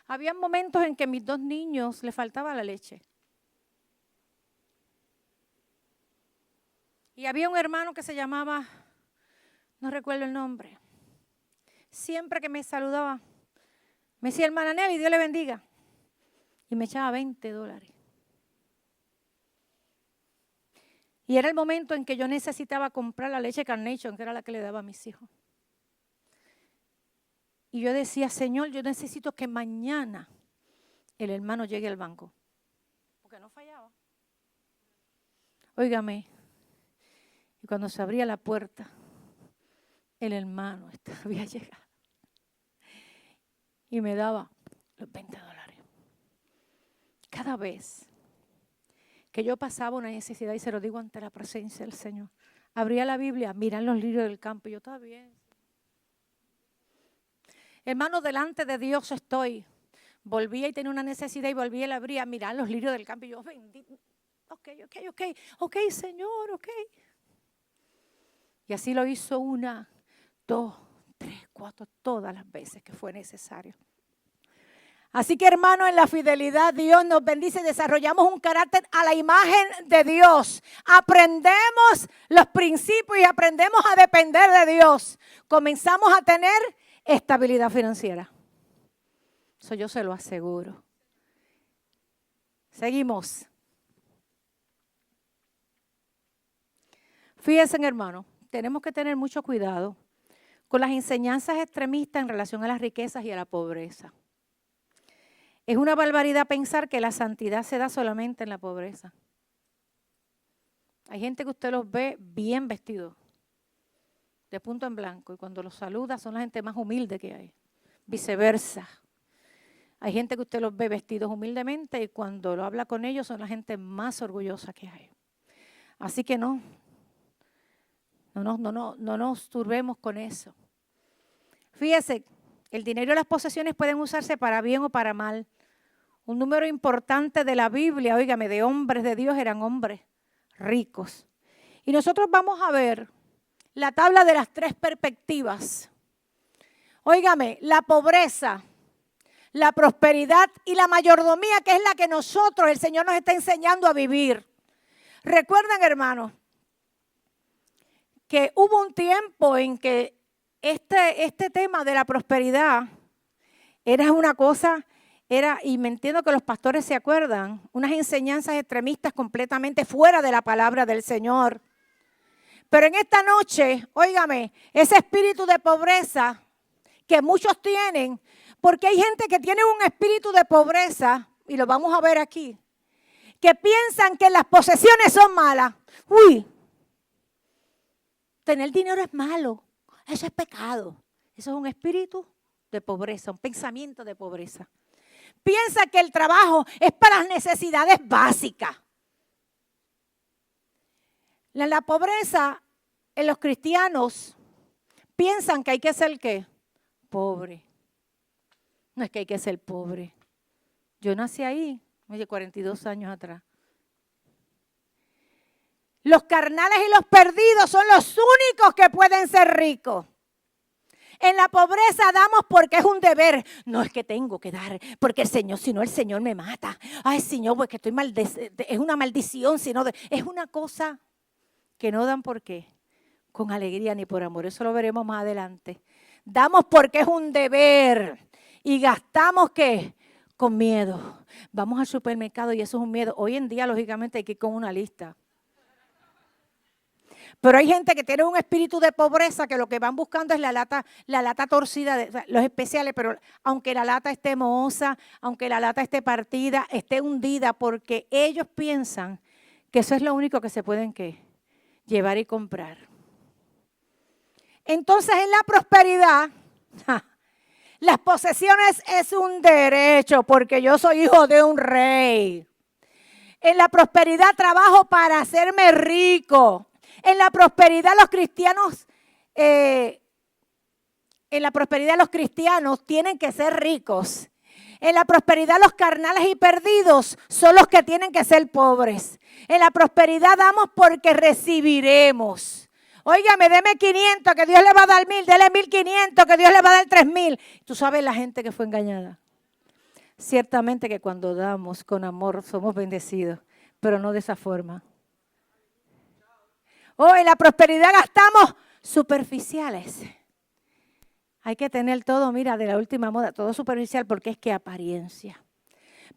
Speaker 1: Había momentos en que a mis 2 niños les faltaba la leche. Y había un hermano que se llamaba, no recuerdo el nombre. Siempre que me saludaba, me decía, hermana Nelly, Dios le bendiga. Y me echaba $20. Y era el momento en que yo necesitaba comprar la leche Carnation, que era la que le daba a mis hijos. Y yo decía, Señor, yo necesito que mañana el hermano llegue al banco. Porque no fallaba. Óigame, y cuando se abría la puerta, el hermano había llegado. Y me daba los $20. Cada vez que yo pasaba una necesidad, y se lo digo ante la presencia del Señor, abría la Biblia, mirar los lirios del campo, y yo, está bien. Hermano, delante de Dios estoy. Volvía y tenía una necesidad y volvía y la abría a mirar los lirios del campo. Y yo, bendito, ok, Señor, ok. Y así lo hizo 1, 2, 3, 4, todas las veces que fue necesario. Así que, hermano, en la fidelidad Dios nos bendice, desarrollamos un carácter a la imagen de Dios. Aprendemos los principios y aprendemos a depender de Dios. Comenzamos a tener estabilidad financiera. Eso yo se lo aseguro. Seguimos. Fíjense, hermano, tenemos que tener mucho cuidado con las enseñanzas extremistas en relación a las riquezas y a la pobreza. Es una barbaridad pensar que la santidad se da solamente en la pobreza. Hay gente que usted los ve bien vestidos, de punto en blanco, y cuando los saluda son la gente más humilde que hay. Viceversa. Hay gente que usted los ve vestidos humildemente y cuando lo habla con ellos son la gente más orgullosa que hay. Así que no nos turbemos con eso. Fíjese, el dinero y las posesiones pueden usarse para bien o para mal. Un número importante de la Biblia, óigame, de hombres de Dios eran hombres ricos. Y nosotros vamos a ver la tabla de las 3 perspectivas. Óigame, la pobreza, la prosperidad y la mayordomía, que es la que nosotros, el Señor nos está enseñando a vivir. Recuerden, hermanos, que hubo un tiempo en que este tema de la prosperidad era una cosa, y me entiendo que los pastores se acuerdan, unas enseñanzas extremistas completamente fuera de la palabra del Señor. Pero en esta noche, óigame, ese espíritu de pobreza que muchos tienen, porque hay gente que tiene un espíritu de pobreza, y lo vamos a ver aquí, que piensan que las posesiones son malas. Uy, tener dinero es malo, eso es pecado. Eso es un espíritu de pobreza, un pensamiento de pobreza. Piensa que el trabajo es para las necesidades básicas. La pobreza en los cristianos piensan que hay que ser ¿qué? Pobre. No es que hay que ser pobre. Yo nací ahí, oye, 42 años atrás. Los carnales y los perdidos son los únicos que pueden ser ricos. En la pobreza damos porque es un deber. No es que tengo que dar, porque el Señor, si no el Señor me mata. Ay, Señor, pues que estoy es una maldición. Es una cosa que no dan por qué, con alegría ni por amor. Eso lo veremos más adelante. Damos porque es un deber y gastamos ¿qué? Con miedo. Vamos al supermercado y eso es un miedo. Hoy en día, lógicamente, hay que ir con una lista. Pero hay gente que tiene un espíritu de pobreza que lo que van buscando es la lata torcida, los especiales, pero aunque la lata esté mohosa, aunque la lata esté partida, esté hundida, porque ellos piensan que eso es lo único que se pueden ¿qué? Llevar y comprar. Entonces en la prosperidad, las posesiones es un derecho porque yo soy hijo de un rey. En la prosperidad trabajo para hacerme rico. En la prosperidad los cristianos tienen que ser ricos. En la prosperidad los carnales y perdidos son los que tienen que ser pobres. En la prosperidad damos porque recibiremos. Óigame, deme 500, que Dios le va a dar 1000, dele 1500, que Dios le va a dar 3000. Tú sabes la gente que fue engañada. Ciertamente que cuando damos con amor somos bendecidos, pero no de esa forma. En la prosperidad gastamos superficiales. Hay que tener todo, mira, de la última moda, todo superficial, porque es que apariencia.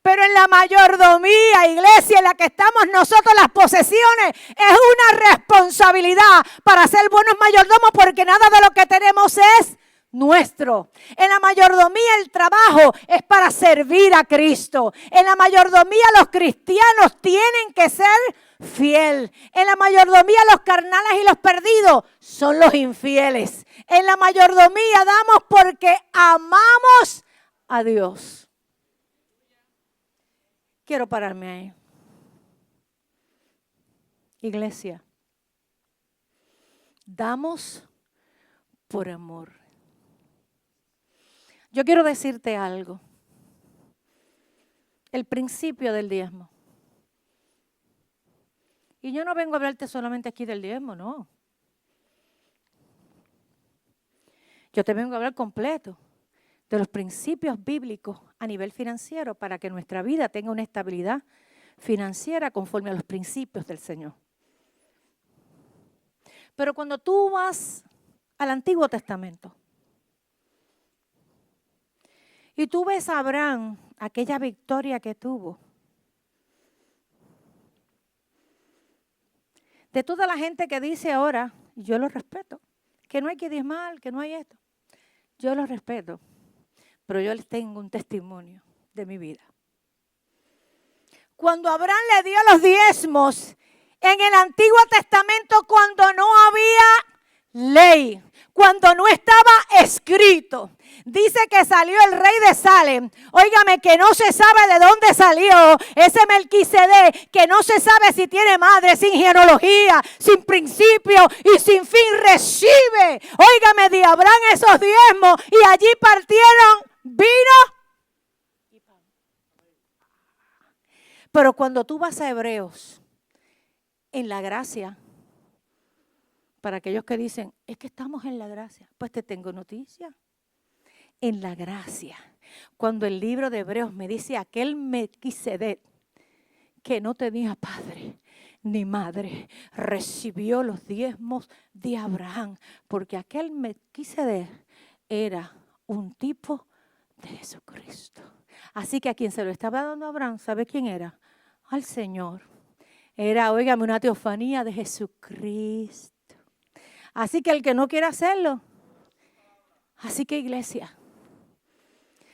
Speaker 1: Pero en la mayordomía, iglesia, en la que estamos nosotros, las posesiones, es una responsabilidad para ser buenos mayordomos, porque nada de lo que tenemos es nuestro. En la mayordomía el trabajo es para servir a Cristo. En la mayordomía los cristianos tienen que ser fiel. En la mayordomía los carnales y los perdidos son los infieles. En la mayordomía damos porque amamos a Dios. Quiero pararme ahí. Iglesia, damos por amor. Yo quiero decirte algo. El principio del diezmo. Y yo no vengo a hablarte solamente aquí del diezmo, no. Yo te vengo a hablar completo de los principios bíblicos a nivel financiero para que nuestra vida tenga una estabilidad financiera conforme a los principios del Señor. Pero cuando tú vas al Antiguo Testamento y tú ves a Abraham, aquella victoria que tuvo, de toda la gente que dice ahora, yo lo respeto, que no hay que diezmar, que no hay esto, yo lo respeto. Pero yo les tengo un testimonio de mi vida. Cuando Abraham le dio los diezmos en el Antiguo Testamento, cuando no había ley, cuando no estaba escrito, dice que salió el rey de Salem. Óigame, que no se sabe de dónde salió ese Melquisedec, que no se sabe si tiene madre, sin genealogía, sin principio y sin fin, recibe, óigame, de Abraham esos diezmos, y allí partieron vino y pan. Pero cuando tú vas a Hebreos, en la gracia, para aquellos que dicen, es que estamos en la gracia, pues te tengo noticia. En la gracia, cuando el libro de Hebreos me dice aquel Melquisedec que no tenía padre ni madre, recibió los diezmos de Abraham, porque aquel Melquisedec era un tipo de Jesucristo. Así que a quien se lo estaba dando Abraham, ¿sabe quién era? Al Señor. Era, óigame, una teofanía de Jesucristo. Así que el que no quiera hacerlo, así que iglesia.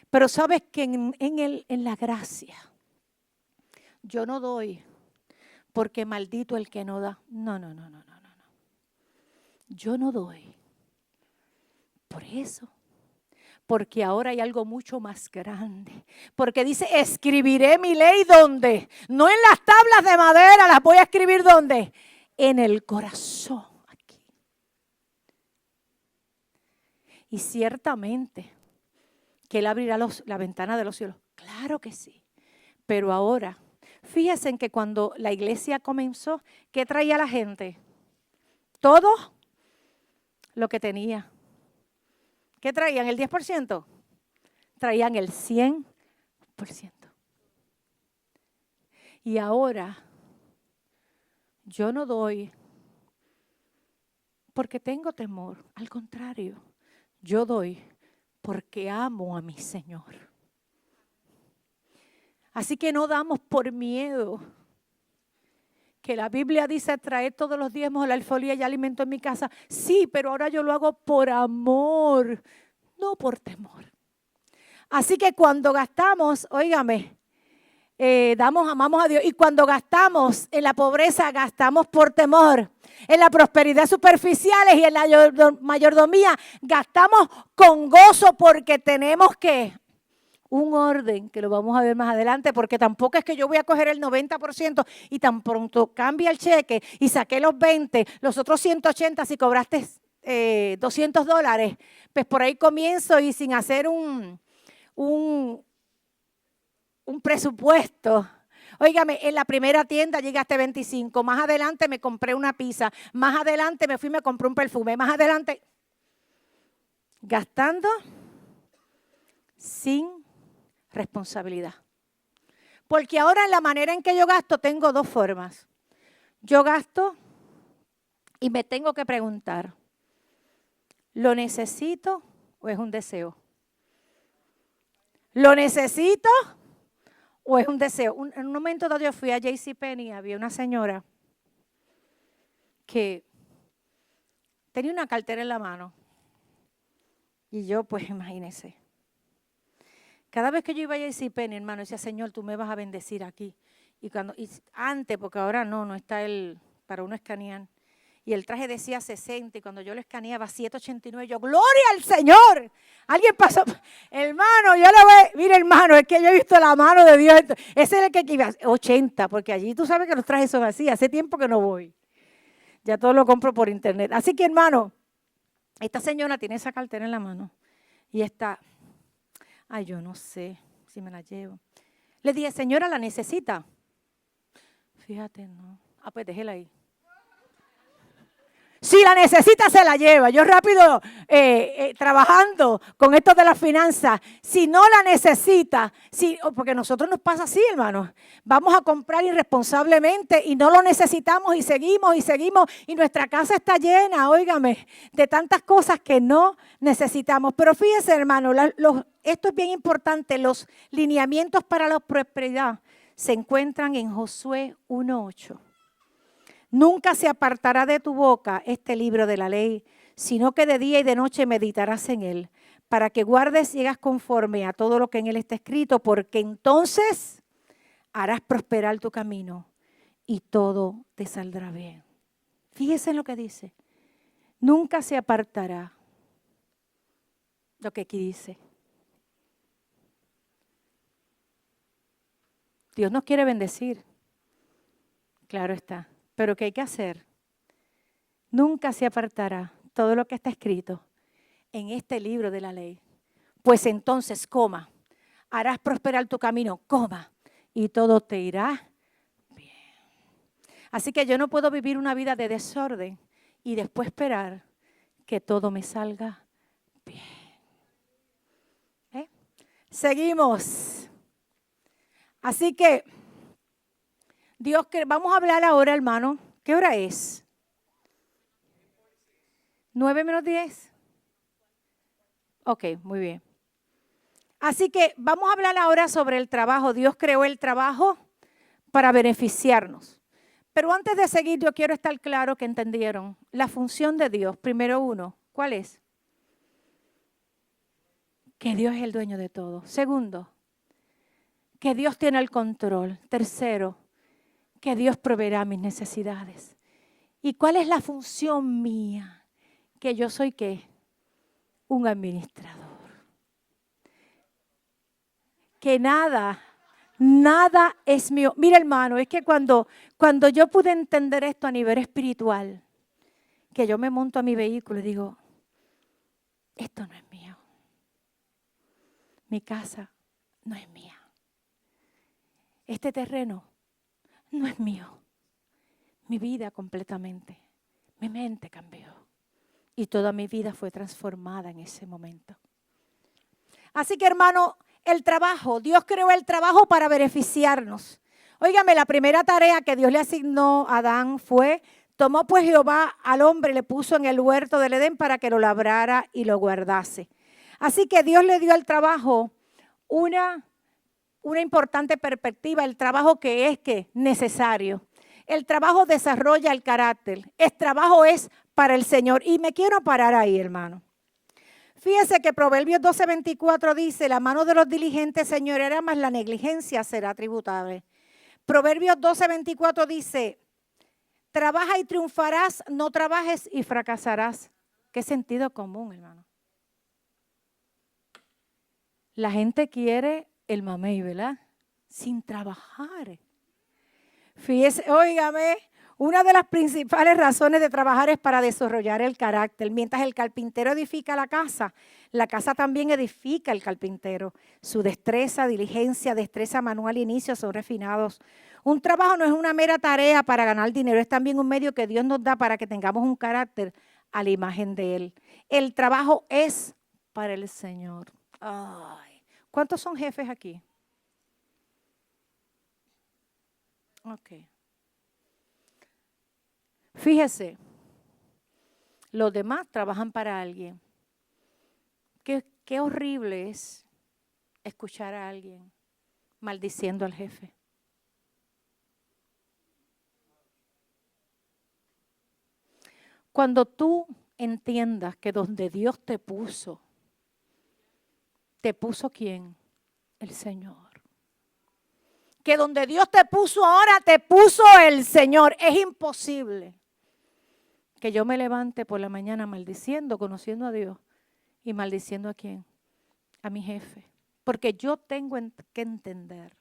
Speaker 1: Pero sabes que en la gracia, yo no doy porque maldito el que no da. No. Yo no doy por eso. Porque ahora hay algo mucho más grande. Porque dice, escribiré mi ley ¿dónde? No en las tablas de madera, las voy a escribir ¿dónde? En el corazón, aquí. Y ciertamente que Él abrirá la ventana de los cielos. Claro que sí. Pero ahora, fíjense en que cuando la iglesia comenzó, ¿qué traía la gente? Todo lo que tenía. ¿Qué traían? ¿El 10%? Traían el 100%. Y ahora, yo no doy porque tengo temor. Al contrario, yo doy porque amo a mi Señor. Así que no damos por miedo. Que la Biblia dice traer todos los diezmos, la alfolía y alimento en mi casa. Sí, pero ahora yo lo hago por amor, no por temor. Así que cuando gastamos, óigame, amamos a Dios. Y cuando gastamos en la pobreza, gastamos por temor. En la prosperidad superficiales y en la mayordomía, gastamos con gozo porque tenemos que un orden que lo vamos a ver más adelante, porque tampoco es que yo voy a coger el 90% y tan pronto cambia el cheque y saqué los 20, los otros 180 si cobraste $200, pues por ahí comienzo y sin hacer un presupuesto, Óigame, en la primera tienda llegaste 25, más adelante me compré una pizza, más adelante me fui y me compré un perfume, más adelante, gastando sin responsabilidad. Porque ahora en la manera en que yo gasto tengo dos formas. Yo gasto y me tengo que preguntar, ¿lo necesito o es un deseo? ¿Lo necesito o es un deseo? En un momento dado yo fui a JCPenney y había una señora que tenía una cartera en la mano. Y yo, pues imagínense. Cada vez que yo iba a JCPenney, hermano, decía, Señor, tú me vas a bendecir aquí. Y antes, porque ahora no está para uno escanear. Y el traje decía 60 y cuando yo lo escaneaba 789, yo, ¡gloria al Señor! Alguien pasó, hermano, yo le voy, mire hermano, es que yo he visto la mano de Dios. Ese es el que iba, 80, porque allí tú sabes que los trajes son así, hace tiempo que no voy. Ya todo lo compro por internet. Así que hermano, esta señora tiene esa cartera en la mano y está, ay, yo no sé si me la llevo. Le dije, señora, ¿la necesita? Fíjate, no. Ah, pues déjela ahí. Si la necesita, se la lleva. Yo rápido trabajando con esto de las finanzas. Si no la necesita, porque a nosotros nos pasa así, hermanos. Vamos a comprar irresponsablemente y no lo necesitamos y seguimos y nuestra casa está llena, óigame, de tantas cosas que no necesitamos. Pero fíjense, hermano, esto es bien importante. Los lineamientos para la prosperidad se encuentran en Josué 1:8. Nunca se apartará de tu boca este libro de la ley, sino que de día y de noche meditarás en él, para que guardes y hagas conforme a todo lo que en él está escrito, porque entonces harás prosperar tu camino y todo te saldrá bien. Fíjese en lo que dice. Nunca se apartará. Lo que aquí dice. Dios nos quiere bendecir. Claro está. Pero ¿qué hay que hacer? Nunca se apartará todo lo que está escrito en este libro de la ley. Pues entonces, coma, harás prosperar tu camino, coma, y todo te irá bien. Así que yo no puedo vivir una vida de desorden y después esperar que todo me salga bien. Seguimos. Así que vamos a hablar ahora, hermano. ¿Qué hora es? 9:10. Ok, muy bien. Así que vamos a hablar ahora sobre el trabajo. Dios creó el trabajo para beneficiarnos. Pero antes de seguir, yo quiero estar claro que entendieron la función de Dios. Primero uno, ¿cuál es? Que Dios es el dueño de todo. Segundo, que Dios tiene el control. Tercero, que Dios proveerá mis necesidades. ¿Y cuál es la función mía? Que yo soy, ¿qué? Un administrador. Que nada es mío. Mira, hermano, es que cuando yo pude entender esto a nivel espiritual, que yo me monto a mi vehículo y digo, esto no es mío. Mi casa no es mía. Este terreno no es mío. Mi vida completamente. Mi mente cambió. Y toda mi vida fue transformada en ese momento. Así que, hermano, el trabajo, Dios creó el trabajo para beneficiarnos. Óigame, la primera tarea que Dios le asignó a Adán fue, tomó pues Jehová al hombre y le puso en el huerto del Edén para que lo labrara y lo guardase. Así que Dios le dio al trabajo una importante perspectiva, el trabajo que es necesario. El trabajo desarrolla el carácter. El trabajo es para el Señor. Y me quiero parar ahí, hermano. Fíjese que Proverbios 12:24 dice, la mano de los diligentes señoreará, mas la negligencia será tributable. Proverbios 12:24 dice, trabaja y triunfarás, no trabajes y fracasarás. Qué sentido común, hermano. La gente quiere el mamey, ¿verdad? Sin trabajar. Fíjese, óigame, Una de las principales razones de trabajar es para desarrollar el carácter. Mientras el carpintero edifica la casa también edifica el carpintero. Su destreza, diligencia, destreza manual e inicio son refinados. Un trabajo no es una mera tarea para ganar dinero, es también un medio que Dios nos da para que tengamos un carácter a la imagen de Él. El trabajo es para el Señor. Ay, ¿cuántos son jefes aquí? Ok. Fíjese, los demás trabajan para alguien. Qué horrible es escuchar a alguien maldiciendo al jefe. Cuando tú entiendas que donde Dios te puso ¿quién? El Señor. Que donde Dios te puso ahora, te puso el Señor. Es imposible que yo me levante por la mañana maldiciendo, conociendo a Dios. ¿Y maldiciendo a quién? A mi jefe. Porque yo tengo que entender.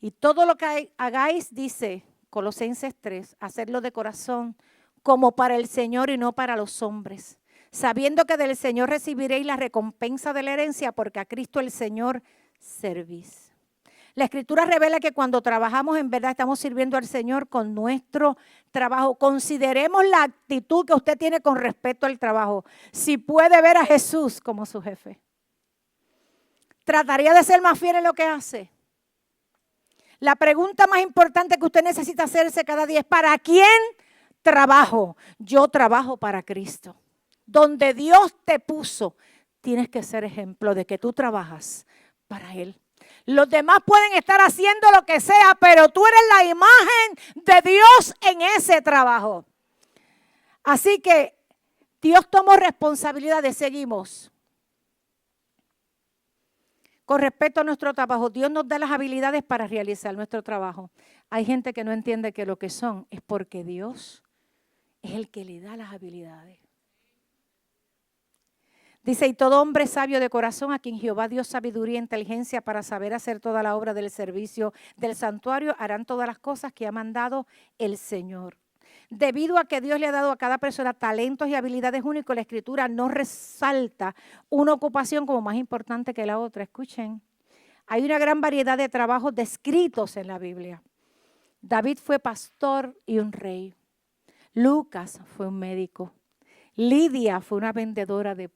Speaker 1: Y todo lo que hagáis, dice Colosenses 3, hacerlo de corazón como para el Señor y no para los hombres. Sabiendo que del Señor recibiréis la recompensa de la herencia, porque a Cristo el Señor servís. La Escritura revela que cuando trabajamos en verdad estamos sirviendo al Señor con nuestro trabajo. Consideremos la actitud que usted tiene con respecto al trabajo. Si puede ver a Jesús como su jefe, ¿trataría de ser más fiel en lo que hace? La pregunta más importante que usted necesita hacerse cada día es: ¿para quién trabajo? Yo trabajo para Cristo. Donde Dios te puso, tienes que ser ejemplo de que tú trabajas para Él. Los demás pueden estar haciendo lo que sea, pero tú eres la imagen de Dios en ese trabajo. Así que Dios tomó responsabilidades. Seguimos. Con respecto a nuestro trabajo, Dios nos da las habilidades para realizar nuestro trabajo. Hay gente que no entiende que lo que son es porque Dios es el que le da las habilidades. Dice: y todo hombre sabio de corazón, a quien Jehová dio sabiduría e inteligencia para saber hacer toda la obra del servicio del santuario, harán todas las cosas que ha mandado el Señor. Debido a que Dios le ha dado a cada persona talentos y habilidades únicos, la Escritura no resalta una ocupación como más importante que la otra. Escuchen, hay una gran variedad de trabajos descritos en la Biblia. David fue pastor y un rey. Lucas fue un médico. Lidia fue una vendedora de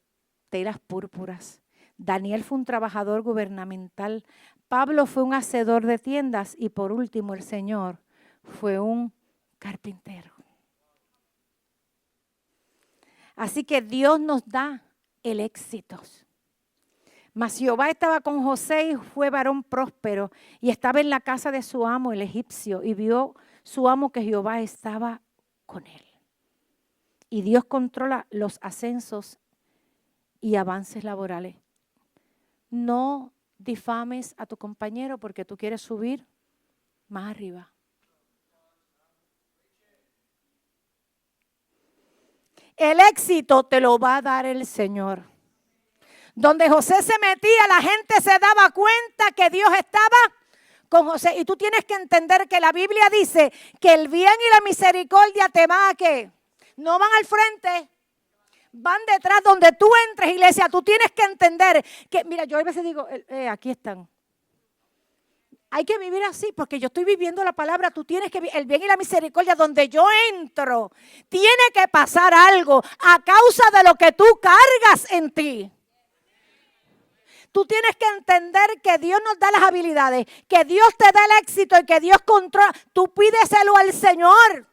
Speaker 1: telas púrpuras. Daniel fue un trabajador gubernamental. Pablo fue un hacedor de tiendas. Y por último, el Señor fue un carpintero. Así que Dios nos da el éxito. Mas Jehová estaba con José y fue varón próspero, y estaba en la casa de su amo, el egipcio, y vio su amo que Jehová estaba con él. Y Dios controla los ascensos y avances laborales. No difames a tu compañero porque tú quieres subir más arriba. El éxito te lo va a dar el Señor. Donde José se metía, la gente se daba cuenta que Dios estaba con José. Y tú tienes que entender que la Biblia dice que el bien y la misericordia te van a ¿qué? No van al frente, van detrás donde tú entres, iglesia. Tú tienes que entender que, mira, yo a veces digo, aquí están. Hay que vivir así porque yo estoy viviendo la palabra. Tú tienes que vivir el bien y la misericordia. Donde yo entro, tiene que pasar algo a causa de lo que tú cargas en ti. Tú tienes que entender que Dios nos da las habilidades, que Dios te da el éxito y que Dios controla. Tú pídeselo al Señor.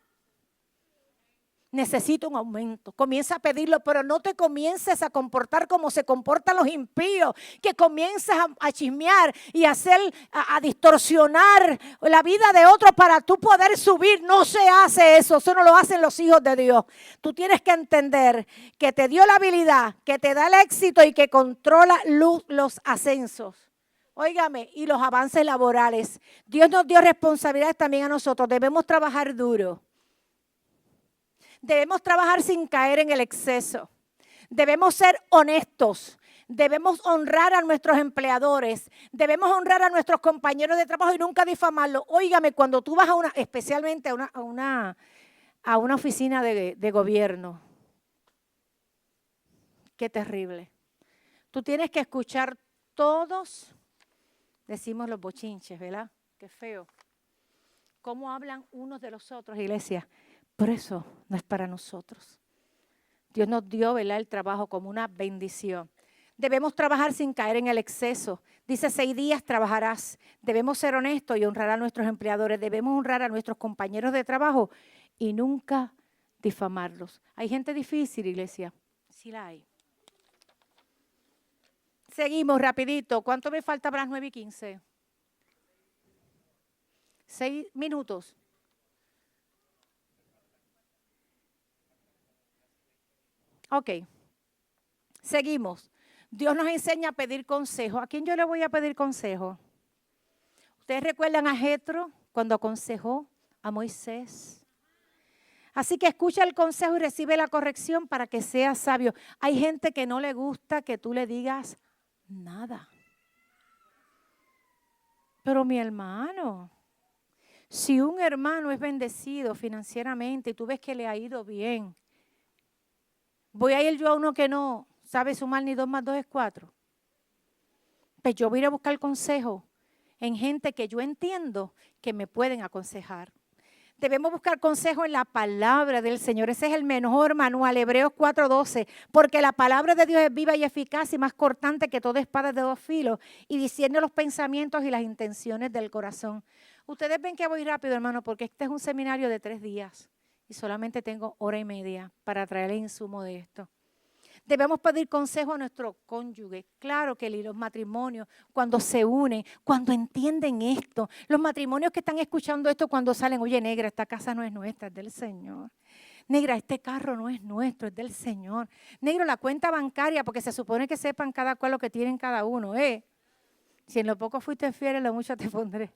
Speaker 1: Necesito un aumento. Comienza a pedirlo, pero no te comiences a comportar como se comportan los impíos, que comiences a chismear y a distorsionar la vida de otros para tú poder subir. No se hace eso, eso no lo hacen los hijos de Dios. Tú tienes que entender que te dio la habilidad, que te da el éxito y que controla los ascensos. Óigame, y los avances laborales. Dios nos dio responsabilidades también a nosotros. Debemos trabajar duro. Debemos trabajar sin caer en el exceso. Debemos ser honestos. Debemos honrar a nuestros empleadores, debemos honrar a nuestros compañeros de trabajo y nunca difamarlos. Óigame, cuando tú vas especialmente a una oficina de gobierno, qué terrible. Tú tienes que escuchar todos, decimos los bochinches, ¿verdad? Qué feo. Cómo hablan unos de los otros, iglesia. Por eso no es para nosotros. Dios nos dio, ¿verdad?, el trabajo como una bendición. Debemos trabajar sin caer en el exceso. Dice, 6 días trabajarás. Debemos ser honestos y honrar a nuestros empleadores. Debemos honrar a nuestros compañeros de trabajo y nunca difamarlos. ¿Hay gente difícil, iglesia? Sí la hay. Seguimos rapidito. ¿Cuánto me falta para las 9:15? 6 minutos. Ok. Seguimos. Dios nos enseña a pedir consejo. ¿A quién yo le voy a pedir consejo? ¿Ustedes recuerdan a Jetro cuando aconsejó a Moisés? Así que escucha el consejo y recibe la corrección para que seas sabio. Hay gente que no le gusta que tú le digas nada. Pero mi hermano, si un hermano es bendecido financieramente y tú ves que le ha ido bien, ¿voy a ir yo a uno que no sabe sumar ni 2 más 2 es 4? Pues yo voy a ir a buscar consejo en gente que yo entiendo que me pueden aconsejar. Debemos buscar consejo en la palabra del Señor. Ese es el mejor manual, Hebreos 4:12. Porque la palabra de Dios es viva y eficaz y más cortante que toda espada de 2 filos y discierne los pensamientos y las intenciones del corazón. Ustedes ven que voy rápido, hermano, porque este es un seminario de 3 días y solamente tengo 1:30 para traer el insumo de esto. Debemos pedir consejo a nuestro cónyuge. Claro que los matrimonios, cuando se unen, cuando entienden esto, los matrimonios que están escuchando esto cuando salen, oye, negra, esta casa no es nuestra, es del Señor. Negra, este carro no es nuestro, es del Señor. Negro, la cuenta bancaria, porque se supone que sepan cada cual lo que tienen cada uno, ¿eh? Si en lo poco fuiste fiel, en lo mucho te pondré.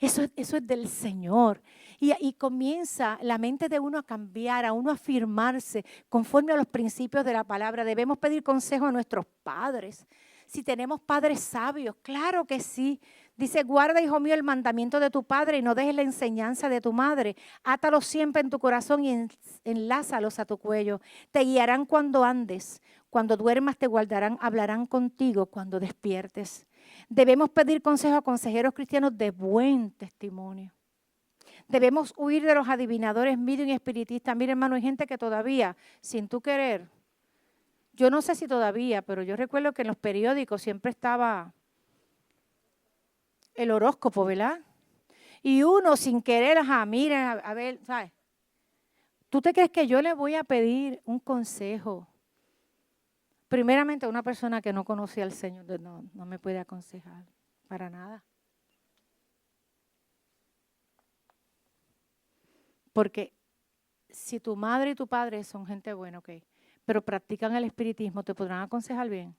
Speaker 1: Eso es del Señor. Y comienza la mente de uno a cambiar, a uno a afirmarse conforme a los principios de la palabra. Debemos pedir consejo a nuestros padres. Si tenemos padres sabios, claro que sí. Dice, guarda, hijo mío, el mandamiento de tu padre y no dejes la enseñanza de tu madre. Átalos siempre en tu corazón y enlázalos a tu cuello. Te guiarán cuando andes. Cuando duermas te guardarán, hablarán contigo cuando despiertes. Debemos pedir consejo a consejeros cristianos de buen testimonio. Debemos huir de los adivinadores, medium y espiritistas. Mira, hermano, hay gente que todavía, sin tú querer, yo no sé si todavía, pero yo recuerdo que en los periódicos siempre estaba el horóscopo, ¿verdad? Y uno sin querer, mira, a ver, ¿sabes? ¿Tú te crees que yo le voy a pedir un consejo? Primeramente, a una persona que no conocía al Señor, no me puede aconsejar para nada. Porque si tu madre y tu padre son gente buena, ok, pero practican el espiritismo, ¿te podrán aconsejar bien?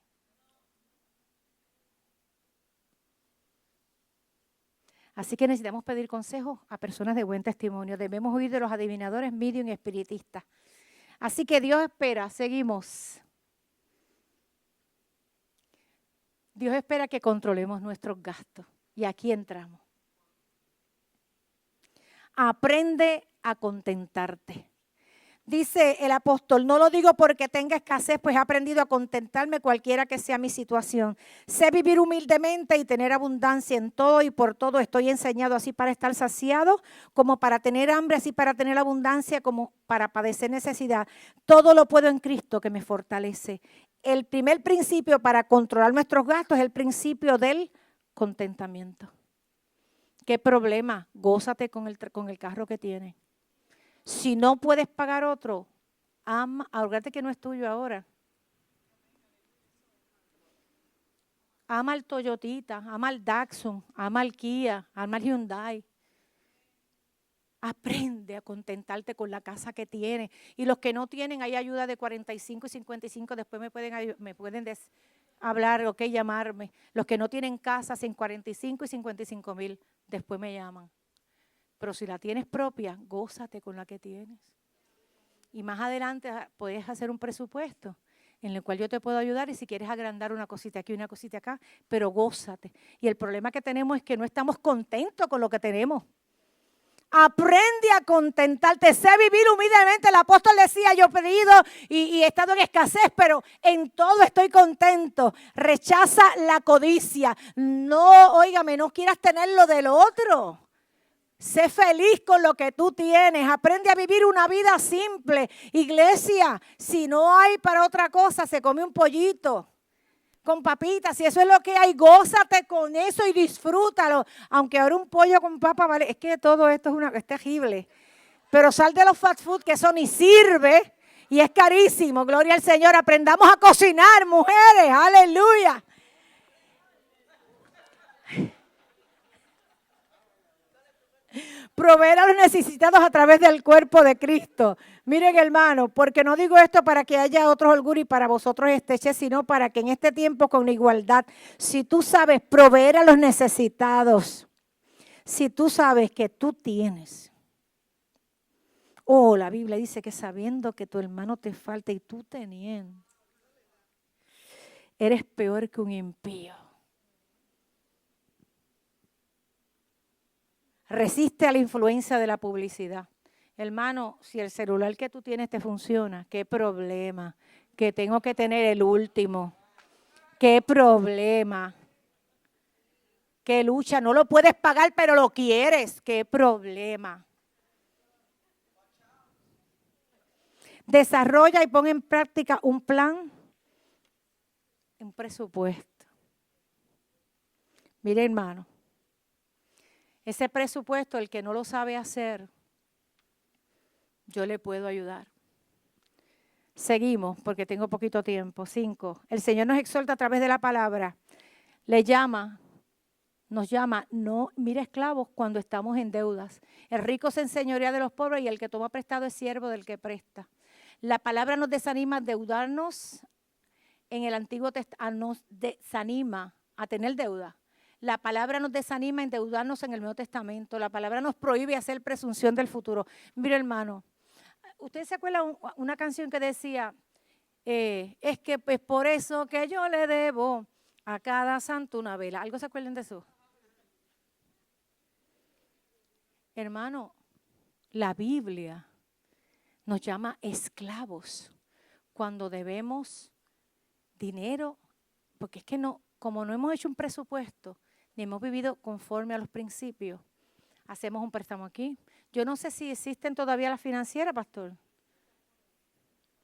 Speaker 1: Así que necesitamos pedir consejos a personas de buen testimonio. Debemos huir de los adivinadores, medium y espiritistas. Así que Dios espera, seguimos. Dios espera que controlemos nuestros gastos. Y aquí entramos. Aprende a contentarte. Dice el apóstol, no lo digo porque tenga escasez, pues he aprendido a contentarme cualquiera que sea mi situación. Sé vivir humildemente y tener abundancia en todo y por todo. Estoy enseñado así para estar saciado, como para tener hambre, así para tener abundancia, como para padecer necesidad. Todo lo puedo en Cristo que me fortalece. El primer principio para controlar nuestros gastos es el principio del contentamiento. ¿Qué problema? Gózate con el carro que tienes. Si no puedes pagar otro, ahórrate que no es tuyo ahora. Ama el Toyotita, ama el Datsun, ama el Kia, ama el Hyundai. Aprende a contentarte con la casa que tienes. Y los que no tienen, hay ayuda de 45 y 55, después me pueden hablar, ok, llamarme. Los que no tienen casas en 45 y 55 mil, después me llaman. Pero si la tienes propia, gózate con la que tienes. Y más adelante puedes hacer un presupuesto. en el cual yo te puedo ayudar y si quieres agrandar una cosita aquí, una cosita acá, pero gózate. Y el problema que tenemos es que no estamos contentos con lo que tenemos. Aprende a contentarte. Sé vivir humildemente. El apóstol decía, yo he pedido y he estado en escasez, pero en todo estoy contento. Rechaza la codicia. No, óigame, no quieras tener lo del otro. Sé feliz con lo que tú tienes. Aprende a vivir una vida simple. Iglesia, si no hay para otra cosa, se come un pollito con papitas. Si eso es lo que hay, gózate con eso y disfrútalo. Aunque ahora un pollo con papa vale. Es que todo esto es terrible. Pero sal de los fast food, que eso ni sirve y es carísimo. Gloria al Señor. Aprendamos a cocinar, mujeres. Aleluya. Proveer a los necesitados a través del cuerpo de Cristo. Miren, hermano, porque no digo esto para que haya otro holgura y para vosotros esteche, sino para que en este tiempo con igualdad, si tú sabes proveer a los necesitados, si tú sabes que tú tienes. La Biblia dice que sabiendo que tu hermano te falta y tú teniendo, eres peor que un impío. Resiste a la influencia de la publicidad. Hermano, si el celular que tú tienes te funciona, qué problema. Que tengo que tener el último. Qué problema. Qué lucha. No lo puedes pagar, pero lo quieres. Qué problema. Desarrolla y pon en práctica un plan, un presupuesto. Mire, hermano. Ese presupuesto, el que no lo sabe hacer, yo le puedo ayudar. Seguimos, porque tengo poquito tiempo. 5. El Señor nos exhorta a través de la palabra. Nos llama, no, mire esclavos cuando estamos en deudas. El rico se enseñorea de los pobres y el que toma prestado es siervo del que presta. La palabra nos desanima a endeudarnos en el Antiguo Testamento, nos desanima a tener deuda. La palabra nos desanima a endeudarnos en el Nuevo Testamento. La palabra nos prohíbe hacer presunción del futuro. Mire, hermano, ¿usted se acuerda una canción que decía, es que es por eso que yo le debo a cada santo una vela? ¿Algo se acuerdan de eso? Hermano, la Biblia nos llama esclavos cuando debemos dinero, porque es que no, como no hemos hecho un presupuesto, ni hemos vivido conforme a los principios, hacemos un préstamo aquí. Yo no sé si existen todavía las financieras, pastor.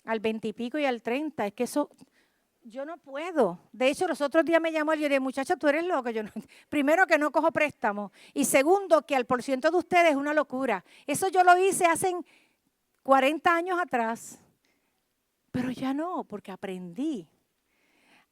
Speaker 1: Al 20 y pico y al 30, es que eso, yo no puedo. De hecho, los otros días me llamó y yo dije, muchacha, tú eres loca. Primero, que no cojo préstamo. Y segundo, que al porciento de ustedes es una locura. Eso yo lo hice hace 40 años atrás. Pero ya no, porque aprendí.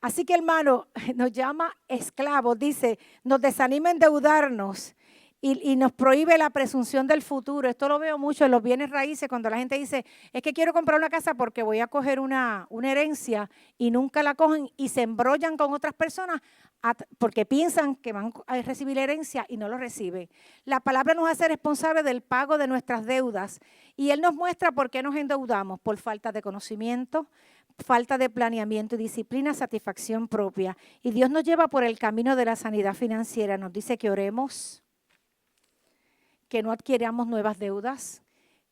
Speaker 1: Así que, hermano, nos llama esclavos, dice, nos desanima endeudarnos y nos prohíbe la presunción del futuro. Esto lo veo mucho en los bienes raíces, cuando la gente dice, es que quiero comprar una casa porque voy a coger una herencia y nunca la cogen y se embrollan con otras personas porque piensan que van a recibir la herencia y no lo reciben. La palabra nos hace responsables del pago de nuestras deudas y Él nos muestra por qué nos endeudamos, por falta de conocimiento, falta de planeamiento y disciplina, satisfacción propia. Y Dios nos lleva por el camino de la sanidad financiera. Nos dice que oremos, que no adquiramos nuevas deudas,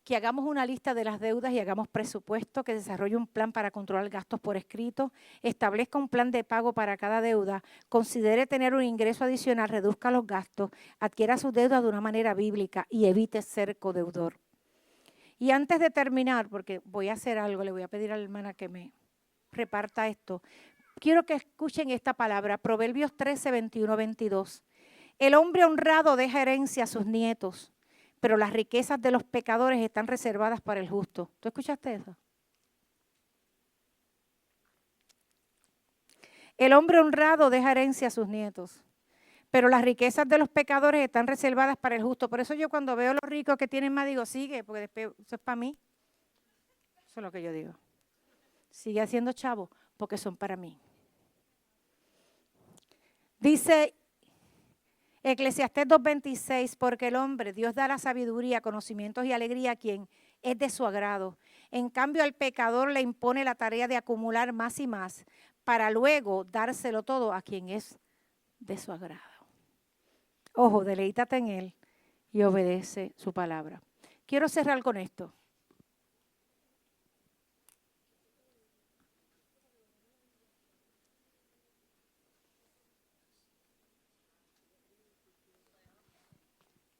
Speaker 1: que hagamos una lista de las deudas y hagamos presupuesto, que desarrolle un plan para controlar gastos por escrito, establezca un plan de pago para cada deuda, considere tener un ingreso adicional, reduzca los gastos, adquiera sus deudas de una manera bíblica y evite ser codeudor. Y antes de terminar, porque voy a hacer algo, le voy a pedir a la hermana que me reparta esto. Quiero que escuchen esta palabra, Proverbios 13, 21, 22. El hombre honrado deja herencia a sus nietos, pero las riquezas de los pecadores están reservadas para el justo. ¿Tú escuchaste eso? El hombre honrado deja herencia a sus nietos, pero las riquezas de los pecadores están reservadas para el justo. Por eso yo cuando veo a los ricos que tienen más, digo, sigue, porque después eso es para mí. Eso es lo que yo digo. Sigue haciendo chavo, porque son para mí. Dice Eclesiastés 2:26, porque el hombre, Dios da la sabiduría, conocimientos y alegría a quien es de su agrado. En cambio, al pecador le impone la tarea de acumular más y más para luego dárselo todo a quien es de su agrado. Ojo, deleítate en Él y obedece su palabra. Quiero cerrar con esto.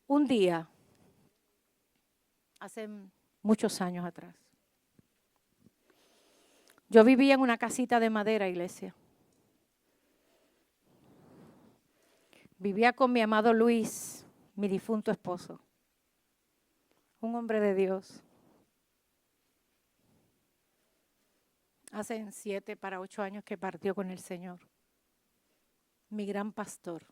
Speaker 1: Un día, hace muchos años atrás, yo vivía en una casita de madera, iglesia. Vivía con mi amado Luis, mi difunto esposo, un hombre de Dios. Hace 7 para 8 años que partió con el Señor, mi gran pastor.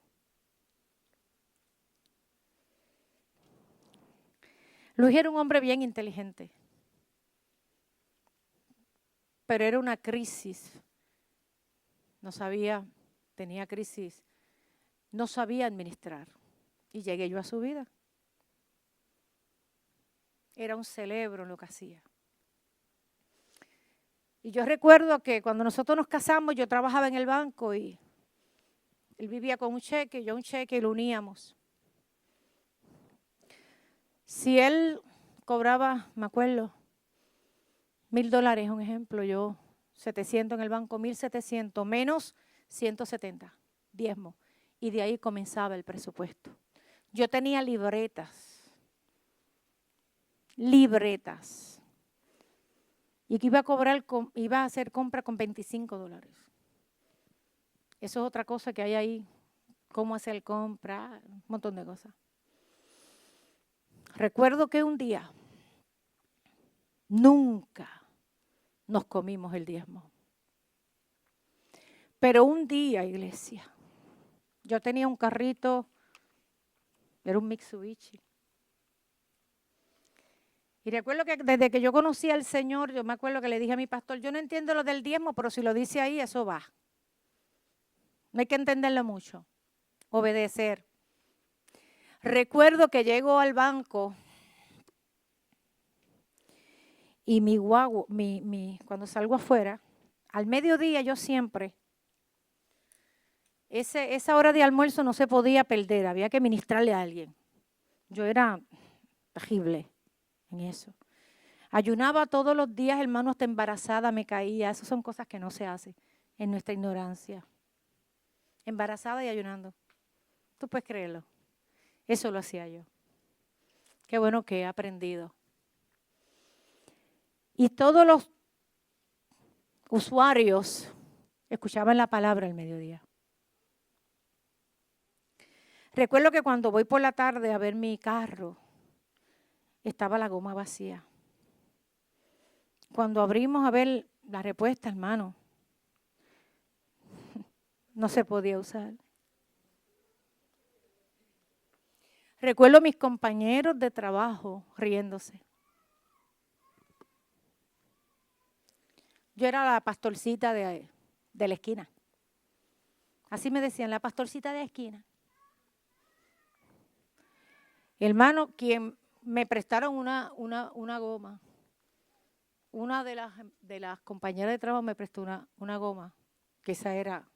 Speaker 1: Luis era un hombre bien inteligente, pero era una crisis. No sabía, tenía crisis, no sabía administrar. Y llegué yo a su vida. Era un cerebro en lo que hacía. Y yo recuerdo que cuando nosotros nos casamos, yo trabajaba en el banco y él vivía con un cheque, yo un cheque y lo uníamos. Si él cobraba, me acuerdo, $1,000, un ejemplo, yo 700 en el banco, 1,700 menos 170, diezmo. Y de ahí comenzaba el presupuesto. Yo tenía libretas. Y que iba a hacer compra con $25. Eso es otra cosa que hay ahí, cómo hacer compra, un montón de cosas. Recuerdo que un día, nunca nos comimos el diezmo. Pero un día, iglesia, yo tenía un carrito, era un Mitsubishi. Y recuerdo que desde que yo conocí al Señor, yo me acuerdo que le dije a mi pastor, yo no entiendo lo del diezmo, pero si lo dice ahí, eso va. No hay que entenderlo mucho, obedecer. Recuerdo que llego al banco y mi guagua, cuando salgo afuera, al mediodía yo siempre, esa hora de almuerzo no se podía perder, había que ministrarle a alguien. Yo era terrible en eso. Ayunaba todos los días, hermano, hasta embarazada me caía. Esas son cosas que no se hacen en nuestra ignorancia. Embarazada y ayunando. ¿Tú puedes creerlo? Eso lo hacía yo. Qué bueno que he aprendido. Y todos los usuarios escuchaban la palabra al mediodía. Recuerdo que cuando voy por la tarde a ver mi carro, estaba la goma vacía. Cuando abrimos a ver la respuesta, hermano, no se podía usar. Recuerdo a mis compañeros de trabajo riéndose. Yo era la pastorcita de la esquina. Así me decían, la pastorcita de la esquina. Hermano, quien me prestaron una goma. Una de las compañeras de trabajo me prestó una goma, que esa era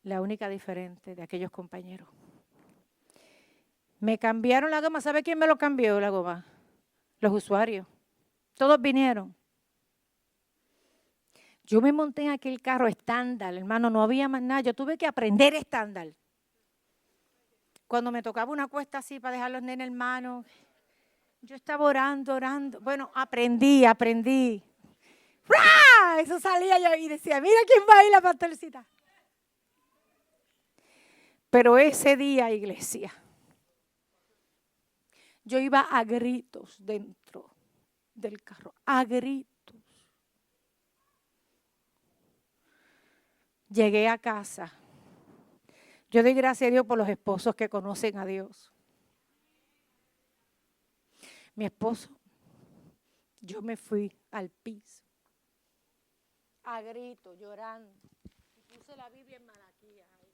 Speaker 1: la única diferente de aquellos compañeros. Me cambiaron la goma. ¿Sabe quién me lo cambió la goma? Los usuarios. Todos vinieron. Yo me monté en aquel carro estándar, hermano, no había más nada. Yo tuve que aprender estándar. Cuando me tocaba una cuesta así para dejar los nenes hermanos, yo estaba orando. Bueno, aprendí. ¡Ra! Eso salía yo y decía, mira quién va ahí, la pastorcita. Pero ese día, iglesia, yo iba a gritos dentro del carro, a gritos. Llegué a casa. Yo doy gracias a Dios por los esposos que conocen a Dios. Mi esposo, yo me fui al piso, a gritos, llorando. Y puse la Biblia en Malaquías ahí.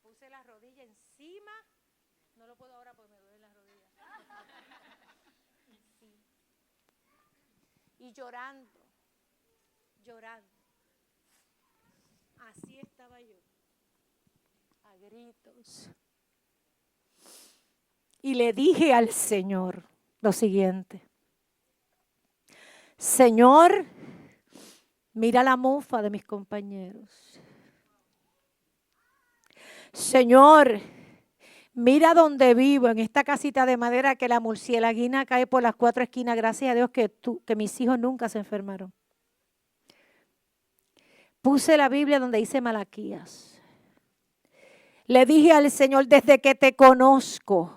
Speaker 1: Puse la rodilla encima. No lo puedo ahora porque me duelen las rodillas. Y llorando. Así estaba yo, a gritos. Y le dije al Señor lo siguiente: Señor, mira la mofa de mis compañeros. Señor, mira donde vivo, en esta casita de madera que la murcielaguina cae por las 4 esquinas. Gracias a Dios que mis hijos nunca se enfermaron. Puse la Biblia donde dice Malaquías. Le dije al Señor: desde que te conozco,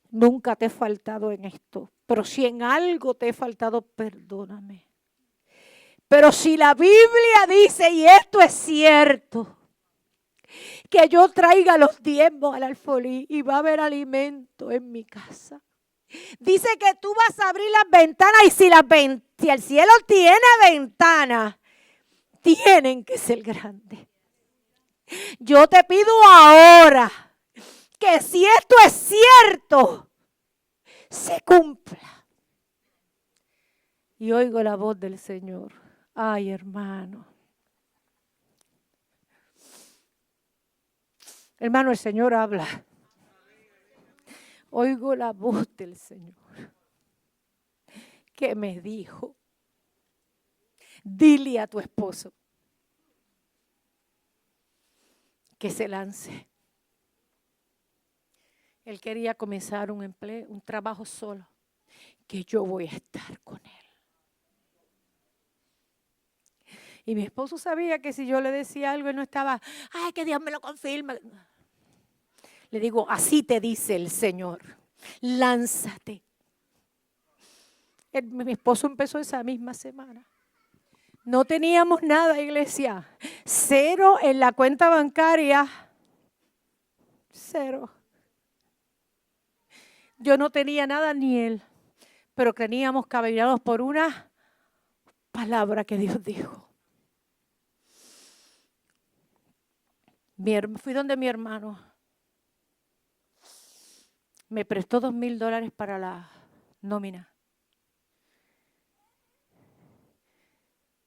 Speaker 1: nunca te he faltado en esto. Pero si en algo te he faltado, perdóname. Pero si la Biblia dice, y esto es cierto, que yo traiga los diezmos al alfolí y va a haber alimento en mi casa. Dice que tú vas a abrir las ventanas, y si el cielo tiene ventanas, tienen que ser grandes. Yo te pido ahora que si esto es cierto, se cumpla. Y oigo la voz del Señor. Ay, hermano. Hermano, el Señor habla. Oigo la voz del Señor que me dijo: dile a tu esposo que se lance. Él quería comenzar un empleo, un trabajo solo, que yo voy a estar con él. Y mi esposo sabía que si yo le decía algo, él no estaba, ay, que Dios me lo confirme. Le digo: así te dice el Señor, lánzate. Mi esposo empezó esa misma semana. No teníamos nada, iglesia. 0 en la cuenta bancaria. 0. Yo no tenía nada ni él, pero teníamos cabalgados por una palabra que Dios dijo. Fui donde mi hermano. Me prestó $2,000 para la nómina.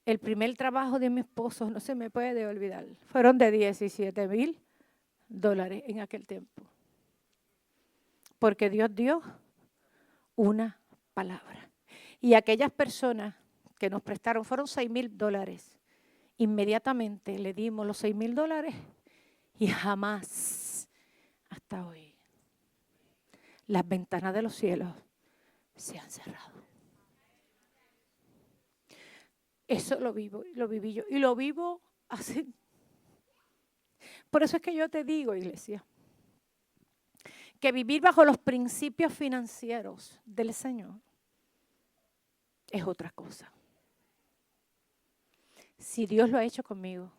Speaker 1: El primer trabajo de mi esposo, no se me puede olvidar, fueron de $17,000 en aquel tiempo. Porque Dios dio una palabra. Y aquellas personas que nos prestaron fueron $6,000. Inmediatamente le dimos los $6,000 y jamás, hasta hoy, las ventanas de los cielos se han cerrado. Eso lo viví yo y lo vivo así. Por eso es que yo te digo, iglesia, que vivir bajo los principios financieros del Señor es otra cosa. Si Dios lo ha hecho conmigo.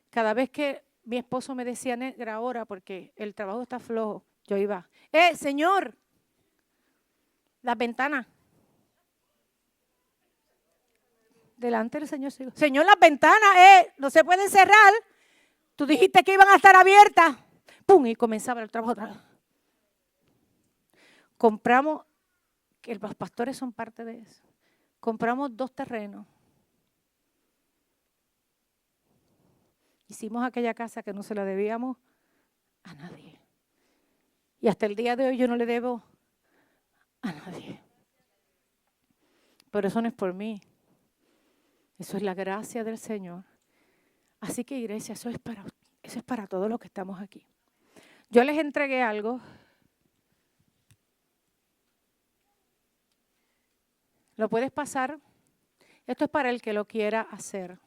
Speaker 1: Cada vez que mi esposo me decía, negra, ahora porque el trabajo está flojo, yo iba, Señor, las ventanas. Delante del Señor, Señor, las ventanas, no se pueden cerrar. Tú dijiste que iban a estar abiertas. ¡Pum! Y comenzaba el trabajo otra vez. Compramos, que los pastores son parte de eso. Compramos 2 terrenos. Hicimos aquella casa que no se la debíamos a nadie. Y hasta el día de hoy yo no le debo a nadie. Pero eso no es por mí. Eso es la gracia del Señor. Así que, iglesia, eso es para todos los que estamos aquí. Yo les entregué algo. ¿Lo puedes pasar? Esto es para el que lo quiera hacer.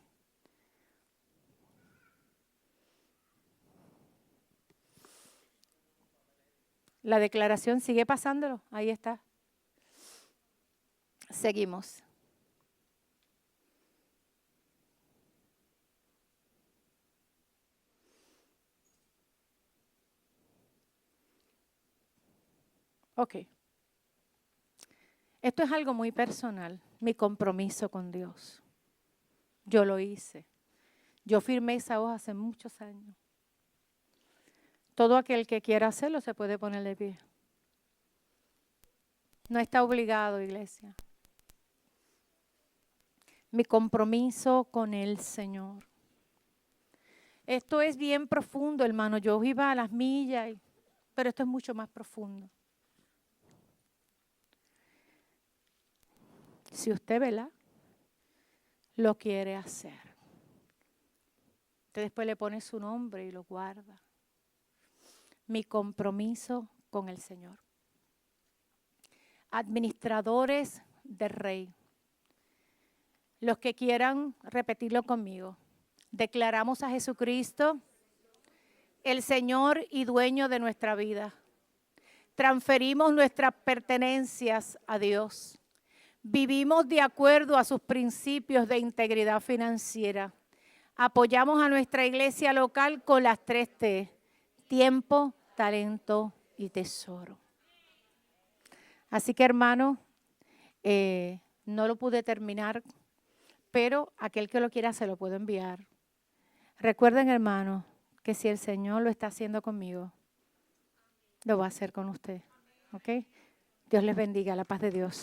Speaker 1: La declaración sigue pasándolo. Ahí está. Seguimos. Ok. Esto es algo muy personal, mi compromiso con Dios. Yo lo hice. Yo firmé esa hoja hace muchos años. Todo aquel que quiera hacerlo se puede poner de pie. No está obligado, iglesia. Mi compromiso con el Señor. Esto es bien profundo, hermano. Yo iba a las millas, pero esto es mucho más profundo. Si usted, ¿verdad?, lo quiere hacer, usted después le pone su nombre y lo guarda. Mi compromiso con el Señor. Administradores del Rey. Los que quieran repetirlo conmigo. Declaramos a Jesucristo el Señor y dueño de nuestra vida. Transferimos nuestras pertenencias a Dios. Vivimos de acuerdo a sus principios de integridad financiera. Apoyamos a nuestra iglesia local con las 3 T: tiempo, talento y tesoro. Así que, hermano, no lo pude terminar, pero aquel que lo quiera se lo puedo enviar. Recuerden, hermano, que si el Señor lo está haciendo conmigo, lo va a hacer con usted. ¿Ok? Dios les bendiga, la paz de Dios.